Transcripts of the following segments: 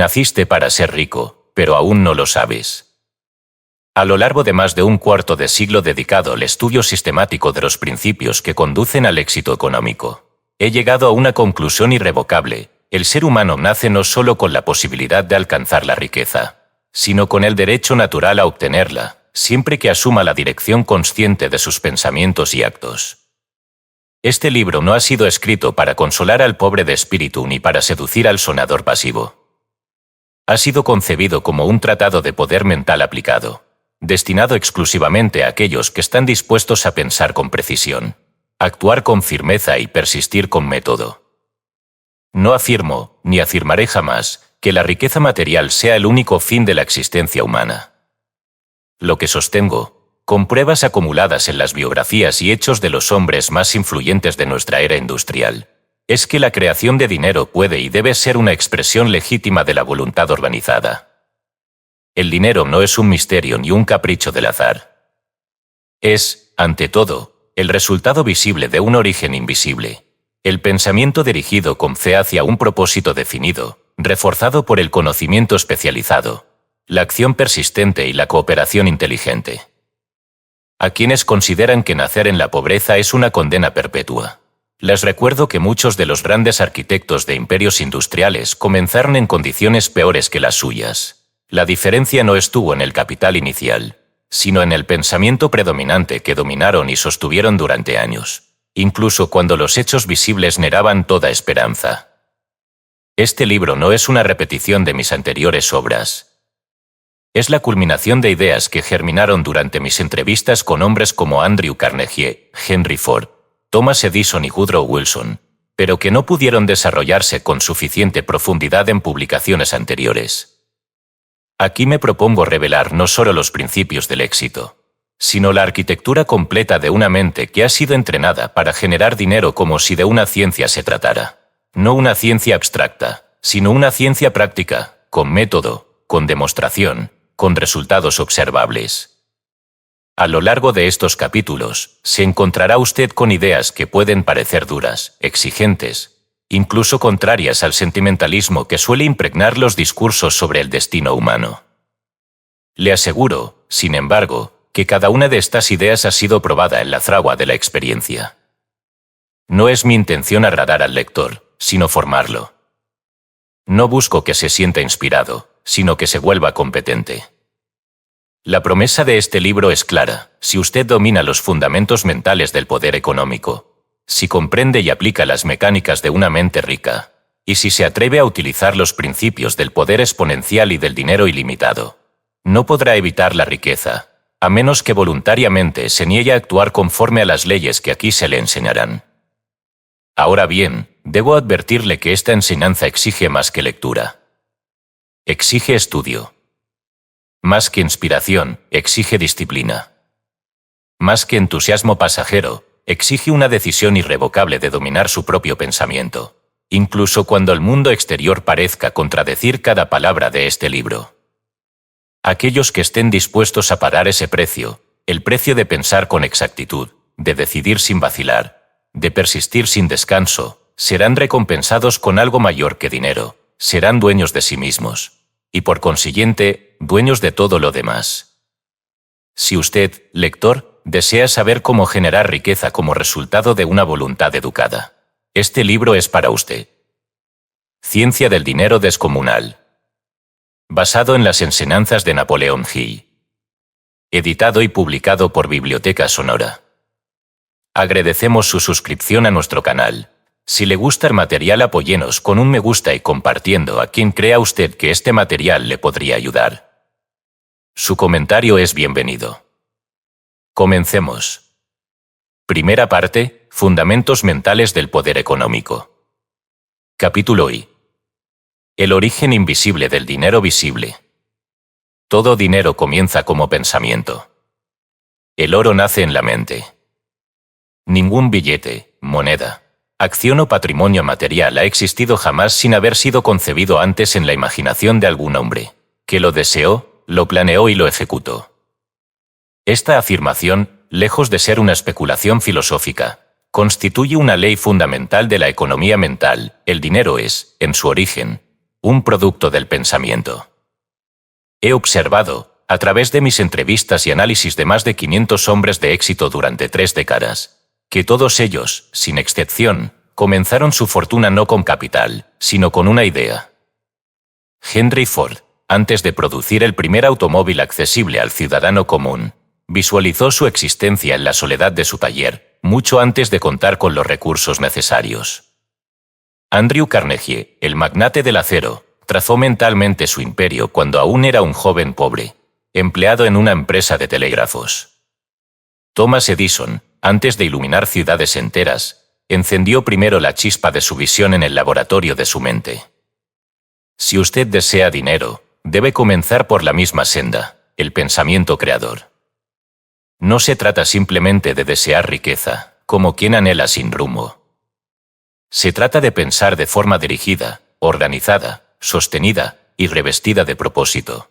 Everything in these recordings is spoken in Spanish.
Naciste para ser rico, pero aún no lo sabes. A lo largo de más de un cuarto de siglo dedicado al estudio sistemático de los principios que conducen al éxito económico, he llegado a una conclusión irrevocable: el ser humano nace no solo con la posibilidad de alcanzar la riqueza, sino con el derecho natural a obtenerla, siempre que asuma la dirección consciente de sus pensamientos y actos. Este libro no ha sido escrito para consolar al pobre de espíritu ni para seducir al sonador pasivo. Ha sido concebido como un tratado de poder mental aplicado, destinado exclusivamente a aquellos que están dispuestos a pensar con precisión, actuar con firmeza y persistir con método. No afirmo, ni afirmaré jamás, que la riqueza material sea el único fin de la existencia humana. Lo que sostengo, con pruebas acumuladas en las biografías y hechos de los hombres más influyentes de nuestra era industrial, es que la creación de dinero puede y debe ser una expresión legítima de la voluntad organizada. El dinero no es un misterio ni un capricho del azar. Es, ante todo, el resultado visible de un origen invisible, el pensamiento dirigido con fe hacia un propósito definido, reforzado por el conocimiento especializado, la acción persistente y la cooperación inteligente. A quienes consideran que nacer en la pobreza es una condena perpetua, les recuerdo que muchos de los grandes arquitectos de imperios industriales comenzaron en condiciones peores que las suyas. La diferencia no estuvo en el capital inicial, sino en el pensamiento predominante que dominaron y sostuvieron durante años, incluso cuando los hechos visibles negaban toda esperanza. Este libro no es una repetición de mis anteriores obras. Es la culminación de ideas que germinaron durante mis entrevistas con hombres como Andrew Carnegie, Henry Ford, Thomas Edison y Woodrow Wilson, pero que no pudieron desarrollarse con suficiente profundidad en publicaciones anteriores. Aquí me propongo revelar no solo los principios del éxito, sino la arquitectura completa de una mente que ha sido entrenada para generar dinero como si de una ciencia se tratara. No una ciencia abstracta, sino una ciencia práctica, con método, con demostración, con resultados observables. A lo largo de estos capítulos, se encontrará usted con ideas que pueden parecer duras, exigentes, incluso contrarias al sentimentalismo que suele impregnar los discursos sobre el destino humano. Le aseguro, sin embargo, que cada una de estas ideas ha sido probada en la fragua de la experiencia. No es mi intención agradar al lector, sino formarlo. No busco que se sienta inspirado, sino que se vuelva competente. La promesa de este libro es clara: si usted domina los fundamentos mentales del poder económico, si comprende y aplica las mecánicas de una mente rica, y si se atreve a utilizar los principios del poder exponencial y del dinero ilimitado, no podrá evitar la riqueza, a menos que voluntariamente se niegue a actuar conforme a las leyes que aquí se le enseñarán. Ahora bien, debo advertirle que esta enseñanza exige más que lectura. Exige estudio. Más que inspiración, exige disciplina. Más que entusiasmo pasajero, exige una decisión irrevocable de dominar su propio pensamiento, incluso cuando el mundo exterior parezca contradecir cada palabra de este libro. Aquellos que estén dispuestos a pagar ese precio, el precio de pensar con exactitud, de decidir sin vacilar, de persistir sin descanso, serán recompensados con algo mayor que dinero, serán dueños de sí mismos, y por consiguiente, dueños de todo lo demás. Si usted, lector, desea saber cómo generar riqueza como resultado de una voluntad educada, este libro es para usted. Ciencia del dinero descomunal. Basado en las enseñanzas de Napoleón Hill. Editado y publicado por Biblioteca Sonora. Agradecemos su suscripción a nuestro canal. Si le gusta el material, apóyenos con un me gusta y compartiendo a quien crea usted que este material le podría ayudar. Su comentario es bienvenido. Comencemos. Primera parte: Fundamentos mentales del poder económico. Capítulo I. El origen invisible del dinero visible. Todo dinero comienza como pensamiento. El oro nace en la mente. Ningún billete, moneda, acción o patrimonio material ha existido jamás sin haber sido concebido antes en la imaginación de algún hombre, que lo deseó, lo planeó y lo ejecutó. Esta afirmación, lejos de ser una especulación filosófica, constituye una ley fundamental de la economía mental. El dinero es, en su origen, un producto del pensamiento. He observado, a través de mis entrevistas y análisis de más de 500 hombres de éxito durante 3 décadas, que todos ellos, sin excepción, comenzaron su fortuna no con capital, sino con una idea. Henry Ford, antes de producir el primer automóvil accesible al ciudadano común, visualizó su existencia en la soledad de su taller, mucho antes de contar con los recursos necesarios. Andrew Carnegie, el magnate del acero, trazó mentalmente su imperio cuando aún era un joven pobre, empleado en una empresa de telégrafos. Thomas Edison, antes de iluminar ciudades enteras, encendió primero la chispa de su visión en el laboratorio de su mente. Si usted desea dinero, debe comenzar por la misma senda, el pensamiento creador. No se trata simplemente de desear riqueza, como quien anhela sin rumbo. Se trata de pensar de forma dirigida, organizada, sostenida y revestida de propósito.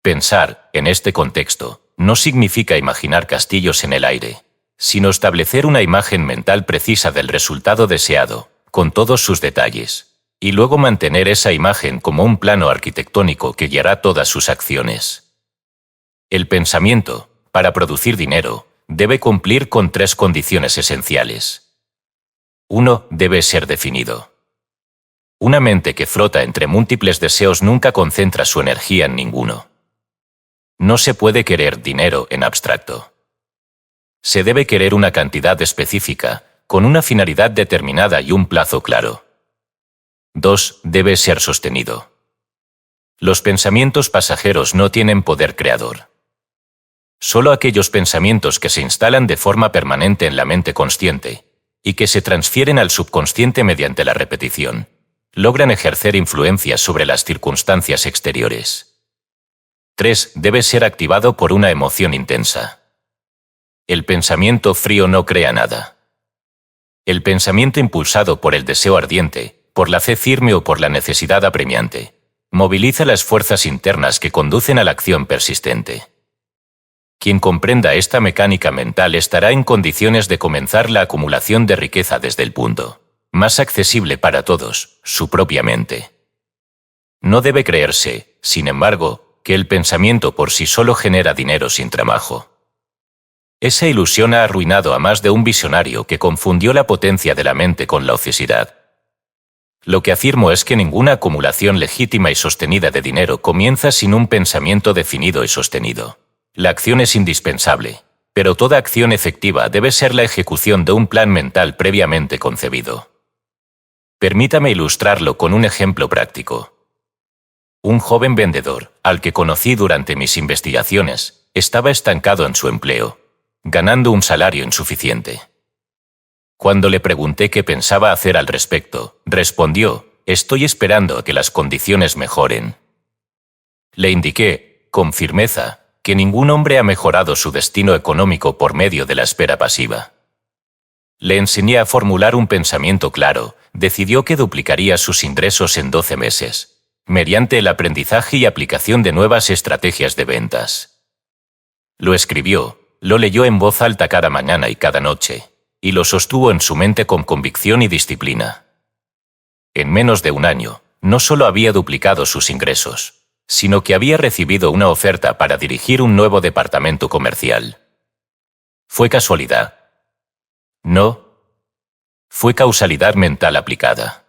Pensar, en este contexto, no significa imaginar castillos en el aire, sino establecer una imagen mental precisa del resultado deseado, con todos sus detalles, y luego mantener esa imagen como un plano arquitectónico que guiará todas sus acciones. El pensamiento, para producir dinero, debe cumplir con 3 condiciones esenciales. 1. Debe ser definido. Una mente que flota entre múltiples deseos nunca concentra su energía en ninguno. No se puede querer dinero en abstracto. Se debe querer una cantidad específica, con una finalidad determinada y un plazo claro. 2. Debe ser sostenido. Los pensamientos pasajeros no tienen poder creador. Solo aquellos pensamientos que se instalan de forma permanente en la mente consciente, y que se transfieren al subconsciente mediante la repetición, logran ejercer influencia sobre las circunstancias exteriores. 3. Debe ser activado por una emoción intensa. El pensamiento frío no crea nada. El pensamiento impulsado por el deseo ardiente, por la fe firme o por la necesidad apremiante, moviliza las fuerzas internas que conducen a la acción persistente. Quien comprenda esta mecánica mental estará en condiciones de comenzar la acumulación de riqueza desde el punto más accesible para todos, su propia mente. No debe creerse, sin embargo, que el pensamiento por sí solo genera dinero sin trabajo. Esa ilusión ha arruinado a más de un visionario que confundió la potencia de la mente con la ociosidad. Lo que afirmo es que ninguna acumulación legítima y sostenida de dinero comienza sin un pensamiento definido y sostenido. La acción es indispensable, pero toda acción efectiva debe ser la ejecución de un plan mental previamente concebido. Permítame ilustrarlo con un ejemplo práctico. Un joven vendedor, al que conocí durante mis investigaciones, estaba estancado en su empleo, ganando un salario insuficiente. Cuando le pregunté qué pensaba hacer al respecto, respondió: «Estoy esperando a que las condiciones mejoren». Le indiqué, con firmeza, que ningún hombre ha mejorado su destino económico por medio de la espera pasiva. Le enseñé a formular un pensamiento claro, decidió que duplicaría sus ingresos en 12 meses, mediante el aprendizaje y aplicación de nuevas estrategias de ventas. Lo escribió, lo leyó en voz alta cada mañana y cada noche, y lo sostuvo en su mente con convicción y disciplina. En menos de un año, no solo había duplicado sus ingresos, sino que había recibido una oferta para dirigir un nuevo departamento comercial. ¿Fue casualidad? No. Fue causalidad mental aplicada.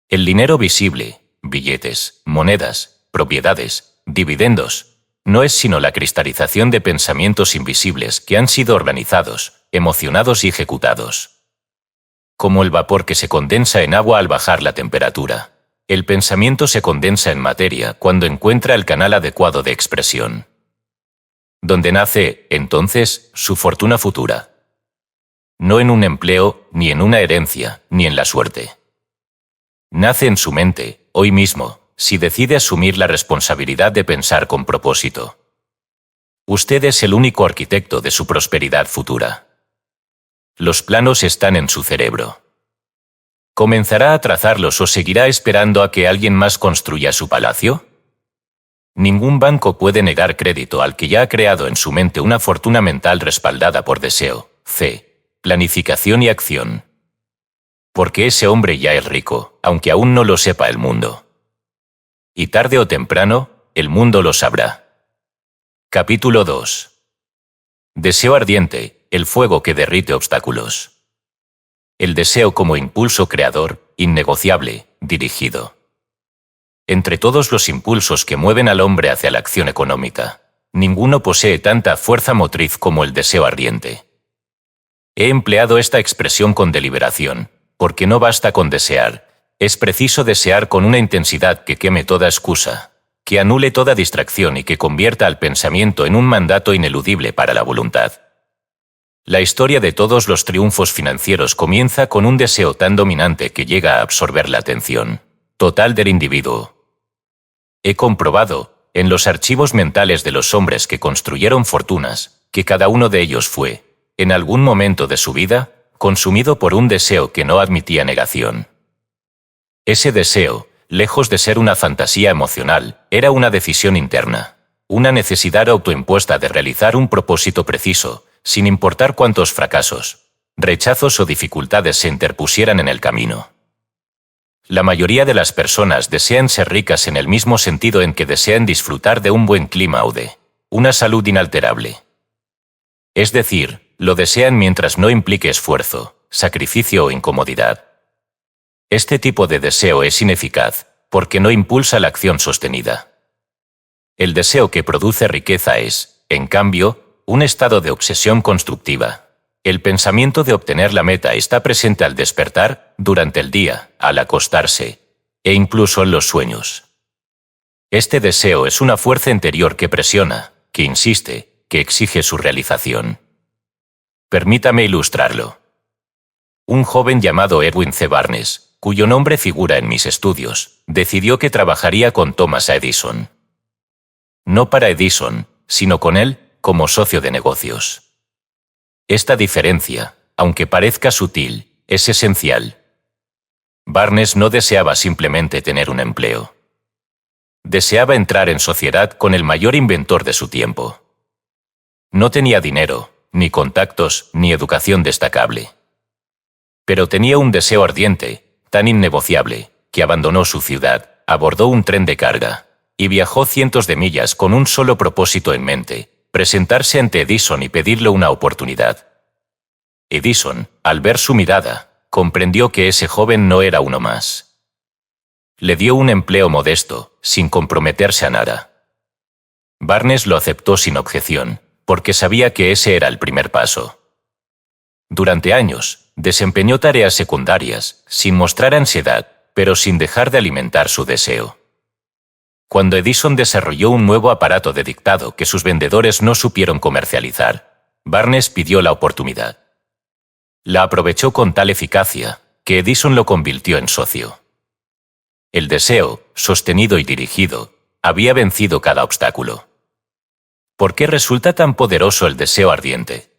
El dinero visible, billetes, monedas, propiedades, dividendos, no es sino la cristalización de pensamientos invisibles que han sido organizados, emocionados y ejecutados. Como el vapor que se condensa en agua al bajar la temperatura, el pensamiento se condensa en materia cuando encuentra el canal adecuado de expresión. Donde nace, entonces, su fortuna futura. No en un empleo, ni en una herencia, ni en la suerte. Nace en su mente, hoy mismo, si decide asumir la responsabilidad de pensar con propósito. Usted es el único arquitecto de su prosperidad futura. Los planos están en su cerebro. ¿Comenzará a trazarlos o seguirá esperando a que alguien más construya su palacio? Ningún banco puede negar crédito al que ya ha creado en su mente una fortuna mental respaldada por deseo, fe, planificación y acción. Porque ese hombre ya es rico, aunque aún no lo sepa el mundo. Y tarde o temprano, el mundo lo sabrá. Capítulo 2. Deseo ardiente, el fuego que derrite obstáculos. El deseo como impulso creador, innegociable, dirigido. Entre todos los impulsos que mueven al hombre hacia la acción económica, ninguno posee tanta fuerza motriz como el deseo ardiente. He empleado esta expresión con deliberación, porque no basta con desear, es preciso desear con una intensidad que queme toda excusa, que anule toda distracción y que convierta al pensamiento en un mandato ineludible para la voluntad. La historia de todos los triunfos financieros comienza con un deseo tan dominante que llega a absorber la atención total del individuo. He comprobado, en los archivos mentales de los hombres que construyeron fortunas, que cada uno de ellos fue, en algún momento de su vida, consumido por un deseo que no admitía negación. Ese deseo, lejos de ser una fantasía emocional, era una decisión interna, una necesidad autoimpuesta de realizar un propósito preciso, sin importar cuántos fracasos, rechazos o dificultades se interpusieran en el camino. La mayoría de las personas desean ser ricas en el mismo sentido en que desean disfrutar de un buen clima o de una salud inalterable. Es decir, lo desean mientras no implique esfuerzo, sacrificio o incomodidad. Este tipo de deseo es ineficaz, porque no impulsa la acción sostenida. El deseo que produce riqueza es, en cambio, un estado de obsesión constructiva. El pensamiento de obtener la meta está presente al despertar, durante el día, al acostarse, e incluso en los sueños. Este deseo es una fuerza interior que presiona, que insiste, que exige su realización. Permítame ilustrarlo. Un joven llamado Edwin C. Barnes, cuyo nombre figura en mis estudios, decidió que trabajaría con Thomas Edison. No para Edison, sino con él, como socio de negocios. Esta diferencia, aunque parezca sutil, es esencial. Barnes no deseaba simplemente tener un empleo. Deseaba entrar en sociedad con el mayor inventor de su tiempo. No tenía dinero, ni contactos, ni educación destacable. Pero tenía un deseo ardiente, tan innegociable, que abandonó su ciudad, abordó un tren de carga, y viajó cientos de millas con un solo propósito en mente: presentarse ante Edison y pedirle una oportunidad. Edison, al ver su mirada, comprendió que ese joven no era uno más. Le dio un empleo modesto, sin comprometerse a nada. Barnes lo aceptó sin objeción, porque sabía que ese era el primer paso. Durante años, desempeñó tareas secundarias, sin mostrar ansiedad, pero sin dejar de alimentar su deseo. Cuando Edison desarrolló un nuevo aparato de dictado que sus vendedores no supieron comercializar, Barnes pidió la oportunidad. La aprovechó con tal eficacia, que Edison lo convirtió en socio. El deseo, sostenido y dirigido, había vencido cada obstáculo. ¿Por qué resulta tan poderoso el deseo ardiente?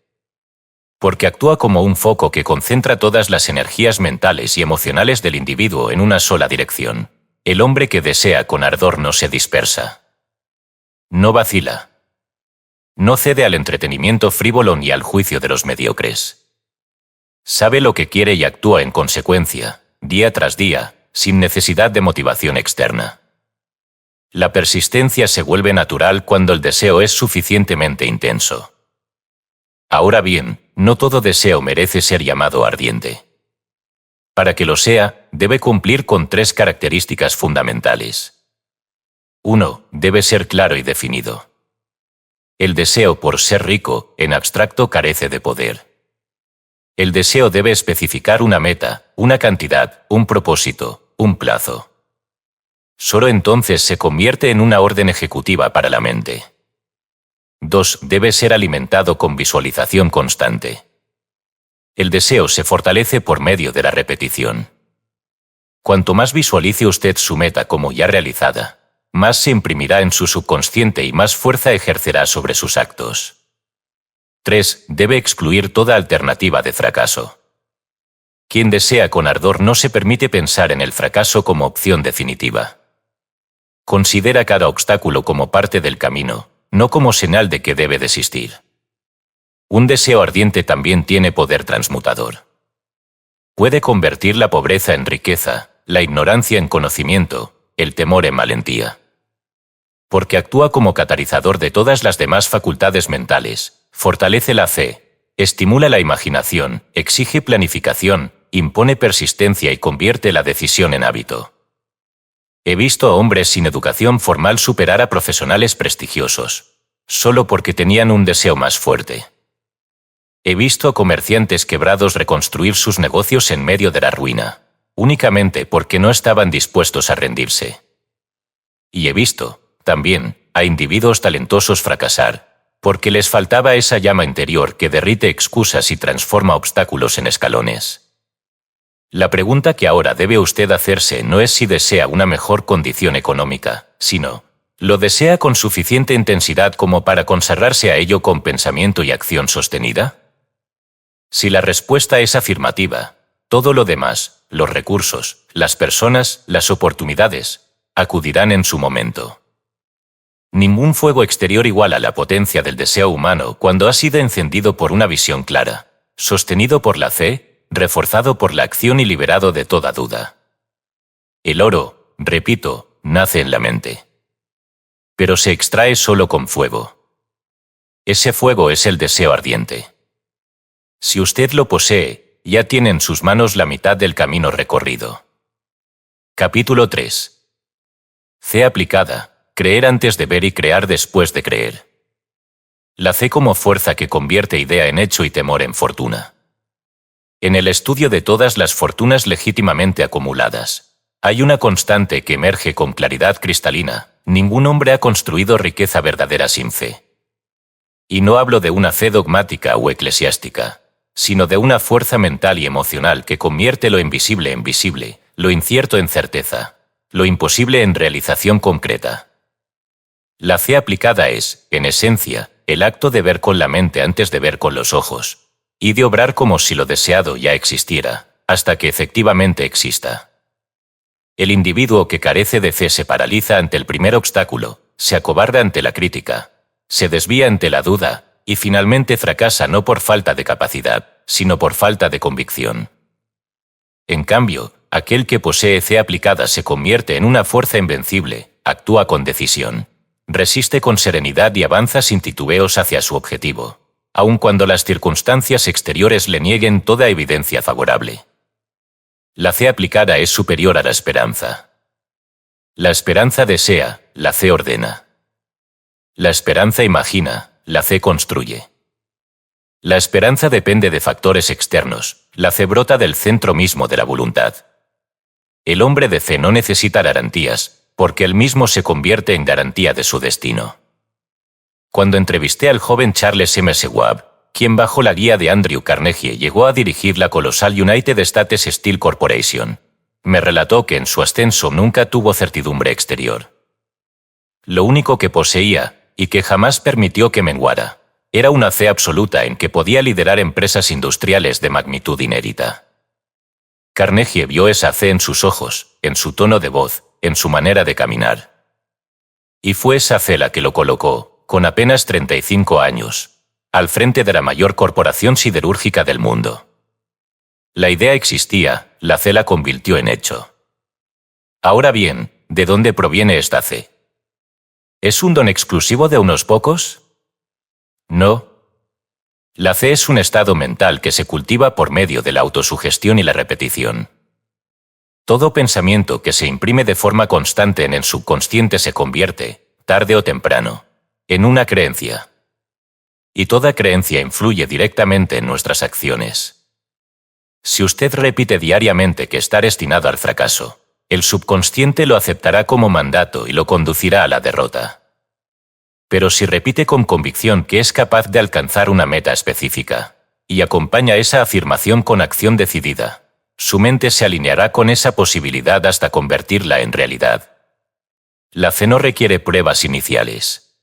Porque actúa como un foco que concentra todas las energías mentales y emocionales del individuo en una sola dirección. El hombre que desea con ardor no se dispersa. No vacila. No cede al entretenimiento frívolo ni al juicio de los mediocres. Sabe lo que quiere y actúa en consecuencia, día tras día, sin necesidad de motivación externa. La persistencia se vuelve natural cuando el deseo es suficientemente intenso. Ahora bien, no todo deseo merece ser llamado ardiente. Para que lo sea, debe cumplir con 3 características fundamentales. 1. Debe ser claro y definido. El deseo por ser rico, en abstracto, carece de poder. El deseo debe especificar una meta, una cantidad, un propósito, un plazo. Solo entonces se convierte en una orden ejecutiva para la mente. 2. Debe ser alimentado con visualización constante. El deseo se fortalece por medio de la repetición. Cuanto más visualice usted su meta como ya realizada, más se imprimirá en su subconsciente y más fuerza ejercerá sobre sus actos. 3. Debe excluir toda alternativa de fracaso. Quien desea con ardor no se permite pensar en el fracaso como opción definitiva. Considera cada obstáculo como parte del camino, no como señal de que debe desistir. Un deseo ardiente también tiene poder transmutador. Puede convertir la pobreza en riqueza, la ignorancia en conocimiento, el temor en valentía. Porque actúa como catalizador de todas las demás facultades mentales, fortalece la fe, estimula la imaginación, exige planificación, impone persistencia y convierte la decisión en hábito. He visto a hombres sin educación formal superar a profesionales prestigiosos, solo porque tenían un deseo más fuerte. He visto a comerciantes quebrados reconstruir sus negocios en medio de la ruina, únicamente porque no estaban dispuestos a rendirse. Y he visto, también, a individuos talentosos fracasar, porque les faltaba esa llama interior que derrite excusas y transforma obstáculos en escalones. La pregunta que ahora debe usted hacerse no es si desea una mejor condición económica, sino, ¿lo desea con suficiente intensidad como para consagrarse a ello con pensamiento y acción sostenida? Si la respuesta es afirmativa, todo lo demás, los recursos, las personas, las oportunidades, acudirán en su momento. Ningún fuego exterior iguala la potencia del deseo humano cuando ha sido encendido por una visión clara, sostenido por la fe, reforzado por la acción y liberado de toda duda. El oro, repito, nace en la mente. Pero se extrae solo con fuego. Ese fuego es el deseo ardiente. Si usted lo posee, ya tiene en sus manos la mitad del camino recorrido. Capítulo 3. Fe aplicada. Creer antes de ver y crear después de creer. La fe como fuerza que convierte idea en hecho y temor en fortuna. En el estudio de todas las fortunas legítimamente acumuladas, hay una constante que emerge con claridad cristalina: ningún hombre ha construido riqueza verdadera sin fe. Y no hablo de una fe dogmática o eclesiástica, sino de una fuerza mental y emocional que convierte lo invisible en visible, lo incierto en certeza, lo imposible en realización concreta. La fe aplicada es, en esencia, el acto de ver con la mente antes de ver con los ojos, y de obrar como si lo deseado ya existiera, hasta que efectivamente exista. El individuo que carece de fe se paraliza ante el primer obstáculo, se acobarda ante la crítica, se desvía ante la duda, y finalmente fracasa no por falta de capacidad, sino por falta de convicción. En cambio, aquel que posee fe aplicada se convierte en una fuerza invencible, actúa con decisión, resiste con serenidad y avanza sin titubeos hacia su objetivo, aun cuando las circunstancias exteriores le nieguen toda evidencia favorable. La fe aplicada es superior a la esperanza. La esperanza desea, la fe ordena. La esperanza imagina, la fe construye. La esperanza depende de factores externos, la fe brota del centro mismo de la voluntad. El hombre de fe no necesita garantías, porque él mismo se convierte en garantía de su destino. Cuando entrevisté al joven Charles M. Schwab, quien bajo la guía de Andrew Carnegie llegó a dirigir la colosal United States Steel Corporation, me relató que en su ascenso nunca tuvo certidumbre exterior. Lo único que poseía, y que jamás permitió que menguara, era una fe absoluta en que podía liderar empresas industriales de magnitud inédita. Carnegie vio esa fe en sus ojos, en su tono de voz, en su manera de caminar. Y fue esa fe la que lo colocó, con apenas 35 años, al frente de la mayor corporación siderúrgica del mundo. La idea existía, la fe la convirtió en hecho. Ahora bien, ¿de dónde proviene esta fe? ¿Es un don exclusivo de unos pocos? No. La fe es un estado mental que se cultiva por medio de la autosugestión y la repetición. Todo pensamiento que se imprime de forma constante en el subconsciente se convierte, tarde o temprano, en una creencia. Y toda creencia influye directamente en nuestras acciones. Si usted repite diariamente que está destinado al fracaso, el subconsciente lo aceptará como mandato y lo conducirá a la derrota. Pero si repite con convicción que es capaz de alcanzar una meta específica, y acompaña esa afirmación con acción decidida, su mente se alineará con esa posibilidad hasta convertirla en realidad. La fe no requiere pruebas iniciales.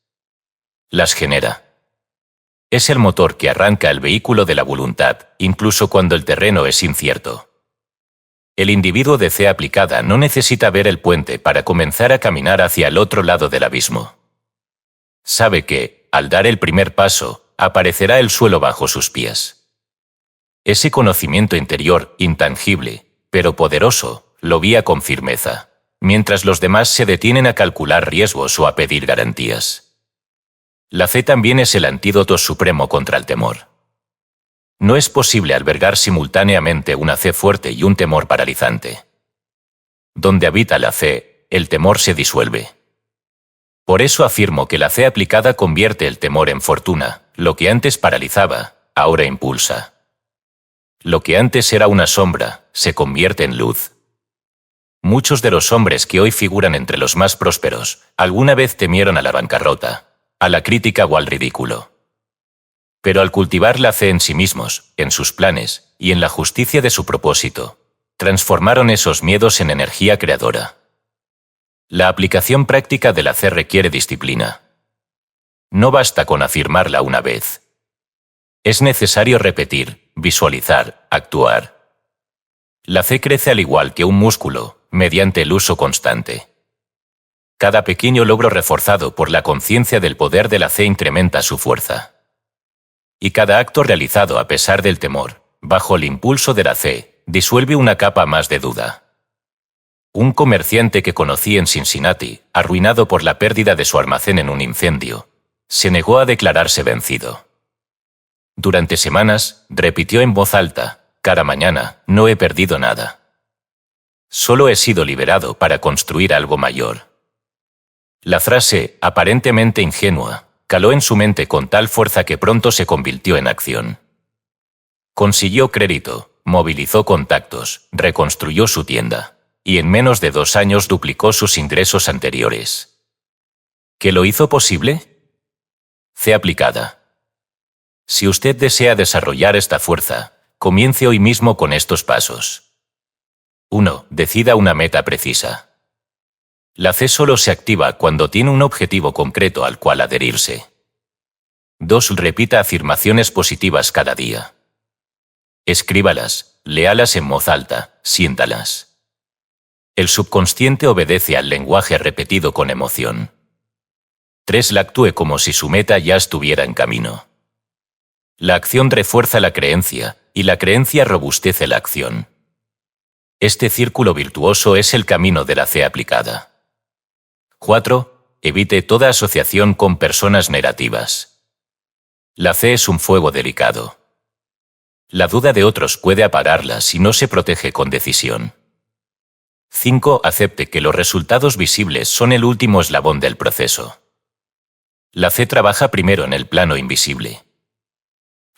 Las genera. Es el motor que arranca el vehículo de la voluntad, incluso cuando el terreno es incierto. El individuo de fe aplicada no necesita ver el puente para comenzar a caminar hacia el otro lado del abismo. Sabe que, al dar el primer paso, aparecerá el suelo bajo sus pies. Ese conocimiento interior, intangible, pero poderoso, lo guía con firmeza, mientras los demás se detienen a calcular riesgos o a pedir garantías. La fe también es el antídoto supremo contra el temor. No es posible albergar simultáneamente una fe fuerte y un temor paralizante. Donde habita la fe, el temor se disuelve. Por eso afirmo que la fe aplicada convierte el temor en fortuna, lo que antes paralizaba, ahora impulsa. Lo que antes era una sombra, se convierte en luz. Muchos de los hombres que hoy figuran entre los más prósperos, alguna vez temieron a la bancarrota, a la crítica o al ridículo. Pero al cultivar la fe en sí mismos, en sus planes y en la justicia de su propósito, transformaron esos miedos en energía creadora. La aplicación práctica de la fe requiere disciplina. No basta con afirmarla una vez. Es necesario repetir, visualizar, actuar. La fe crece al igual que un músculo, mediante el uso constante. Cada pequeño logro reforzado por la conciencia del poder de la fe incrementa su fuerza. Y cada acto realizado a pesar del temor, bajo el impulso de la fe, disuelve una capa más de duda. Un comerciante que conocí en Cincinnati, arruinado por la pérdida de su almacén en un incendio, se negó a declararse vencido. Durante semanas, repitió en voz alta, cada mañana, no he perdido nada. Solo he sido liberado para construir algo mayor. La frase, aparentemente ingenua, caló en su mente con tal fuerza que pronto se convirtió en acción. Consiguió crédito, movilizó contactos, reconstruyó su tienda, y en menos de 2 años duplicó sus ingresos anteriores. ¿Qué lo hizo posible? Fe aplicada. Si usted desea desarrollar esta fuerza, comience hoy mismo con estos pasos. 1. Decida una meta precisa. La fe solo se activa cuando tiene un objetivo concreto al cual adherirse. 2. Repita afirmaciones positivas cada día. Escríbalas, léalas en voz alta, siéntalas. El subconsciente obedece al lenguaje repetido con emoción. 3. La actúe como si su meta ya estuviera en camino. La acción refuerza la creencia, y la creencia robustece la acción. Este círculo virtuoso es el camino de la fe aplicada. 4. Evite toda asociación con personas negativas. La fe es un fuego delicado. La duda de otros puede apagarla si no se protege con decisión. 5. Acepte que los resultados visibles son el último eslabón del proceso. La fe trabaja primero en el plano invisible.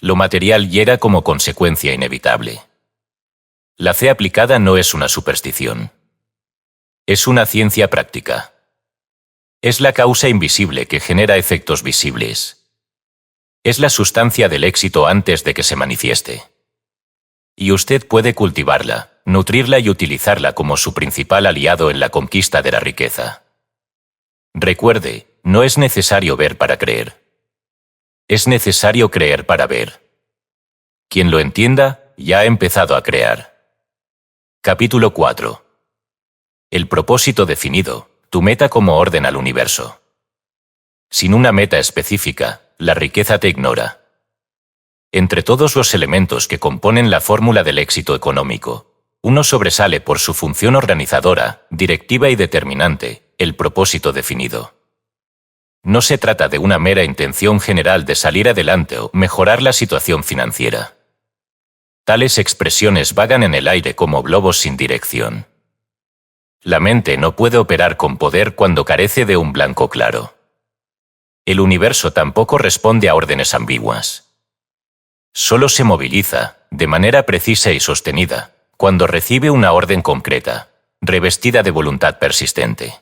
Lo material llega como consecuencia inevitable. La fe aplicada no es una superstición. Es una ciencia práctica. Es la causa invisible que genera efectos visibles. Es la sustancia del éxito antes de que se manifieste. Y usted puede cultivarla, nutrirla y utilizarla como su principal aliado en la conquista de la riqueza. Recuerde, no es necesario ver para creer. Es necesario creer para ver. Quien lo entienda, ya ha empezado a crear. Capítulo 4. El propósito definido. Tu meta como orden al universo. Sin una meta específica, la riqueza te ignora. Entre todos los elementos que componen la fórmula del éxito económico, uno sobresale por su función organizadora, directiva y determinante, el propósito definido. No se trata de una mera intención general de salir adelante o mejorar la situación financiera. Tales expresiones vagan en el aire como globos sin dirección. La mente no puede operar con poder cuando carece de un blanco claro. El universo tampoco responde a órdenes ambiguas. Solo se moviliza, de manera precisa y sostenida, cuando recibe una orden concreta, revestida de voluntad persistente.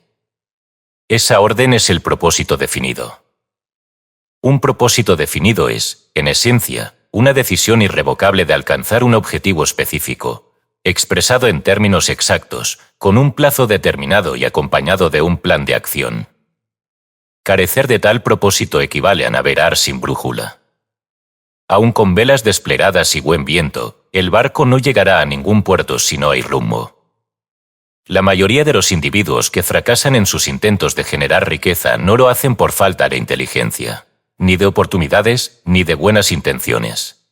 Esa orden es el propósito definido. Un propósito definido es, en esencia, una decisión irrevocable de alcanzar un objetivo específico, expresado en términos exactos, con un plazo determinado y acompañado de un plan de acción. Carecer de tal propósito equivale a navegar sin brújula. Aun con velas desplegadas y buen viento, el barco no llegará a ningún puerto si no hay rumbo. La mayoría de los individuos que fracasan en sus intentos de generar riqueza no lo hacen por falta de inteligencia, ni de oportunidades, ni de buenas intenciones.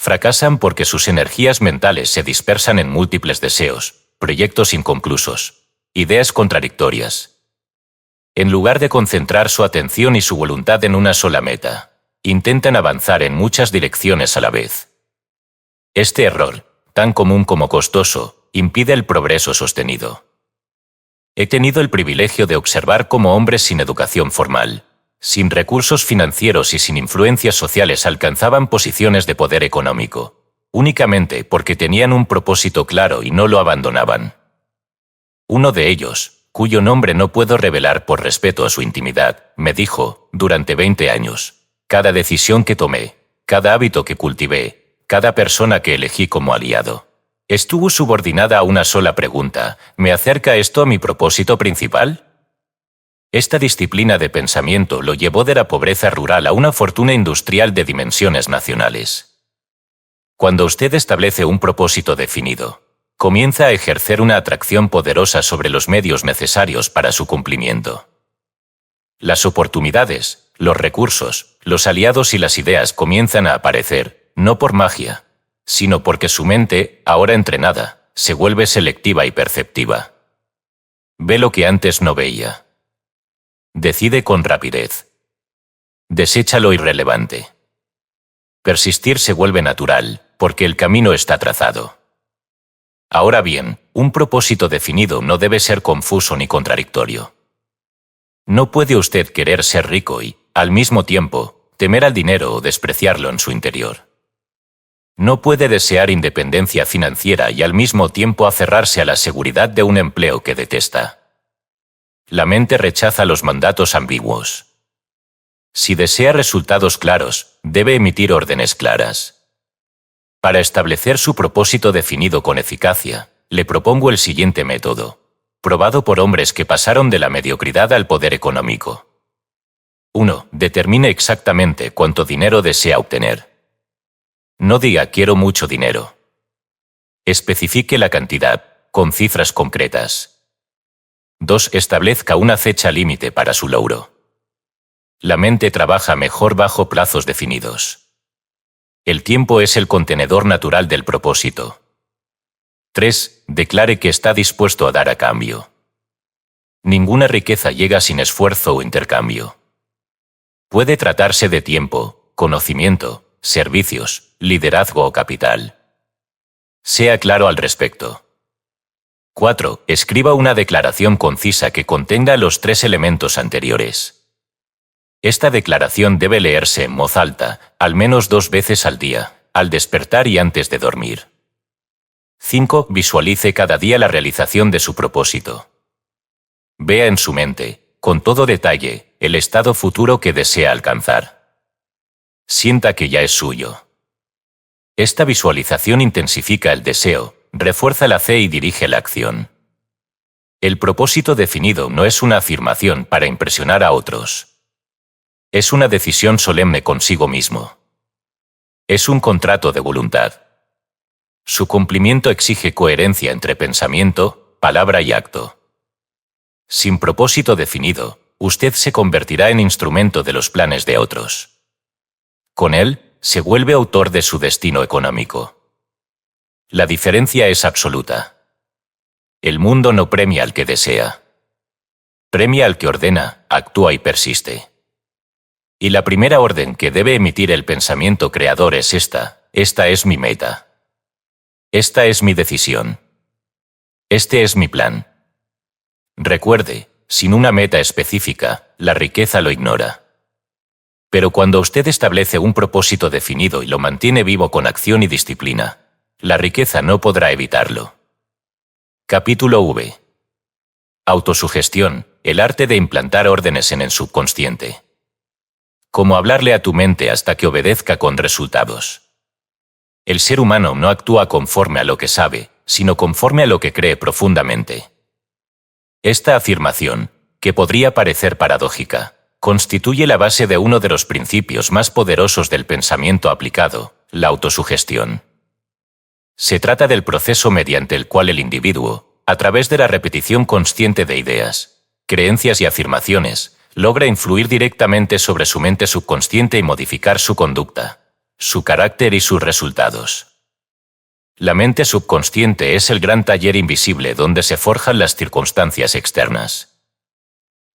Fracasan porque sus energías mentales se dispersan en múltiples deseos, proyectos inconclusos, ideas contradictorias. En lugar de concentrar su atención y su voluntad en una sola meta, intentan avanzar en muchas direcciones a la vez. Este error, tan común como costoso, impide el progreso sostenido. He tenido el privilegio de observar cómo hombres sin educación formal, sin recursos financieros y sin influencias sociales alcanzaban posiciones de poder económico, únicamente porque tenían un propósito claro y no lo abandonaban. Uno de ellos, cuyo nombre no puedo revelar por respeto a su intimidad, me dijo, durante 20 años, cada decisión que tomé, cada hábito que cultivé, cada persona que elegí como aliado, estuvo subordinada a una sola pregunta: ¿me acerca esto a mi propósito principal? Esta disciplina de pensamiento lo llevó de la pobreza rural a una fortuna industrial de dimensiones nacionales. Cuando usted establece un propósito definido, comienza a ejercer una atracción poderosa sobre los medios necesarios para su cumplimiento. Las oportunidades, los recursos, los aliados y las ideas comienzan a aparecer, no por magia, sino porque su mente, ahora entrenada, se vuelve selectiva y perceptiva. Ve lo que antes no veía. Decide con rapidez. Desecha lo irrelevante. Persistir se vuelve natural, porque el camino está trazado. Ahora bien, un propósito definido no debe ser confuso ni contradictorio. No puede usted querer ser rico y, al mismo tiempo, temer al dinero o despreciarlo en su interior. No puede desear independencia financiera y al mismo tiempo aferrarse a la seguridad de un empleo que detesta. La mente rechaza los mandatos ambiguos. Si desea resultados claros, debe emitir órdenes claras. Para establecer su propósito definido con eficacia, le propongo el siguiente método, probado por hombres que pasaron de la mediocridad al poder económico. 1. Determine exactamente cuánto dinero desea obtener. No diga quiero mucho dinero. Especifique la cantidad, con cifras concretas. 2. Establezca una fecha límite para su logro. La mente trabaja mejor bajo plazos definidos. El tiempo es el contenedor natural del propósito. 3. Declare que está dispuesto a dar a cambio. Ninguna riqueza llega sin esfuerzo o intercambio. Puede tratarse de tiempo, conocimiento, servicios, liderazgo o capital. Sea claro al respecto. 4. Escriba una declaración concisa que contenga los 3 elementos anteriores. Esta declaración debe leerse en voz alta, al menos 2 veces al día, al despertar y antes de dormir. 5. Visualice cada día la realización de su propósito. Vea en su mente, con todo detalle, el estado futuro que desea alcanzar. Sienta que ya es suyo. Esta visualización intensifica el deseo, refuerza la fe y dirige la acción. El propósito definido no es una afirmación para impresionar a otros. Es una decisión solemne consigo mismo. Es un contrato de voluntad. Su cumplimiento exige coherencia entre pensamiento, palabra y acto. Sin propósito definido, usted se convertirá en instrumento de los planes de otros. Con él, se vuelve autor de su destino económico. La diferencia es absoluta. El mundo no premia al que desea. Premia al que ordena, actúa y persiste. Y la primera orden que debe emitir el pensamiento creador es esta es mi meta. Esta es mi decisión. Este es mi plan. Recuerde, sin una meta específica, la riqueza lo ignora. Pero cuando usted establece un propósito definido y lo mantiene vivo con acción y disciplina, la riqueza no podrá evitarlo. Capítulo V. Autosugestión, el arte de implantar órdenes en el subconsciente. Cómo hablarle a tu mente hasta que obedezca con resultados. El ser humano no actúa conforme a lo que sabe, sino conforme a lo que cree profundamente. Esta afirmación, que podría parecer paradójica, constituye la base de uno de los principios más poderosos del pensamiento aplicado, la autosugestión. Se trata del proceso mediante el cual el individuo, a través de la repetición consciente de ideas, creencias y afirmaciones, logra influir directamente sobre su mente subconsciente y modificar su conducta, su carácter y sus resultados. La mente subconsciente es el gran taller invisible donde se forjan las circunstancias externas.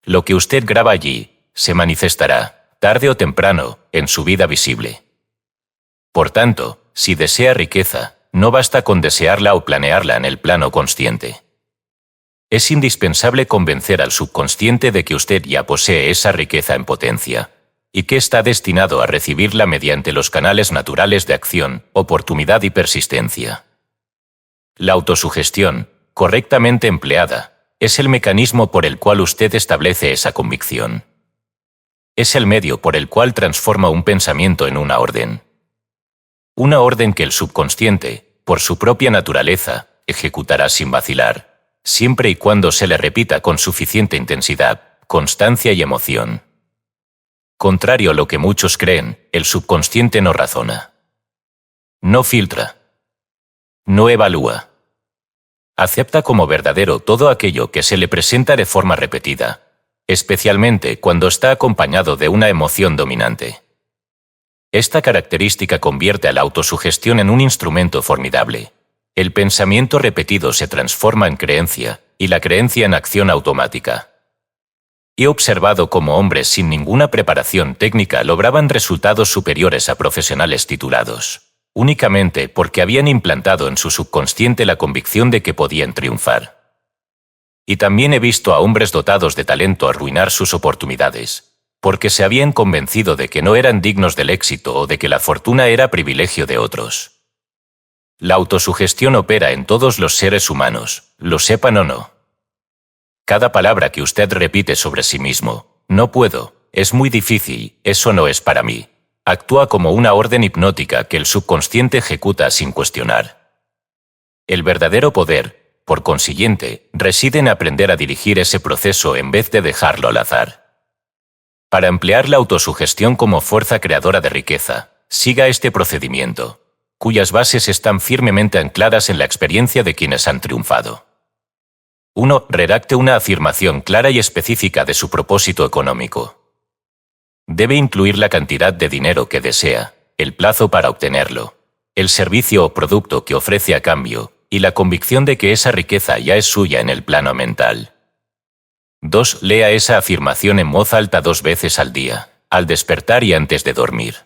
Lo que usted graba allí se manifestará, tarde o temprano, en su vida visible. Por tanto, si desea riqueza, no basta con desearla o planearla en el plano consciente. Es indispensable convencer al subconsciente de que usted ya posee esa riqueza en potencia, y que está destinado a recibirla mediante los canales naturales de acción, oportunidad y persistencia. La autosugestión, correctamente empleada, es el mecanismo por el cual usted establece esa convicción. Es el medio por el cual transforma un pensamiento en una orden. Una orden que el subconsciente, por su propia naturaleza, ejecutará sin vacilar, siempre y cuando se le repita con suficiente intensidad, constancia y emoción. Contrario a lo que muchos creen, el subconsciente no razona. No filtra. No evalúa. Acepta como verdadero todo aquello que se le presenta de forma repetida, especialmente cuando está acompañado de una emoción dominante. Esta característica convierte a la autosugestión en un instrumento formidable. El pensamiento repetido se transforma en creencia, y la creencia en acción automática. He observado cómo hombres sin ninguna preparación técnica lograban resultados superiores a profesionales titulados, únicamente porque habían implantado en su subconsciente la convicción de que podían triunfar. Y también he visto a hombres dotados de talento arruinar sus oportunidades, porque se habían convencido de que no eran dignos del éxito o de que la fortuna era privilegio de otros. La autosugestión opera en todos los seres humanos, lo sepan o no. Cada palabra que usted repite sobre sí mismo, no puedo, es muy difícil, eso no es para mí, actúa como una orden hipnótica que el subconsciente ejecuta sin cuestionar. El verdadero poder, por consiguiente, reside en aprender a dirigir ese proceso en vez de dejarlo al azar. Para emplear la autosugestión como fuerza creadora de riqueza, siga este procedimiento, cuyas bases están firmemente ancladas en la experiencia de quienes han triunfado. 1. Redacte una afirmación clara y específica de su propósito económico. Debe incluir la cantidad de dinero que desea, el plazo para obtenerlo, el servicio o producto que ofrece a cambio, y la convicción de que esa riqueza ya es suya en el plano mental. 2. Lea esa afirmación en voz alta 2 veces al día, al despertar y antes de dormir.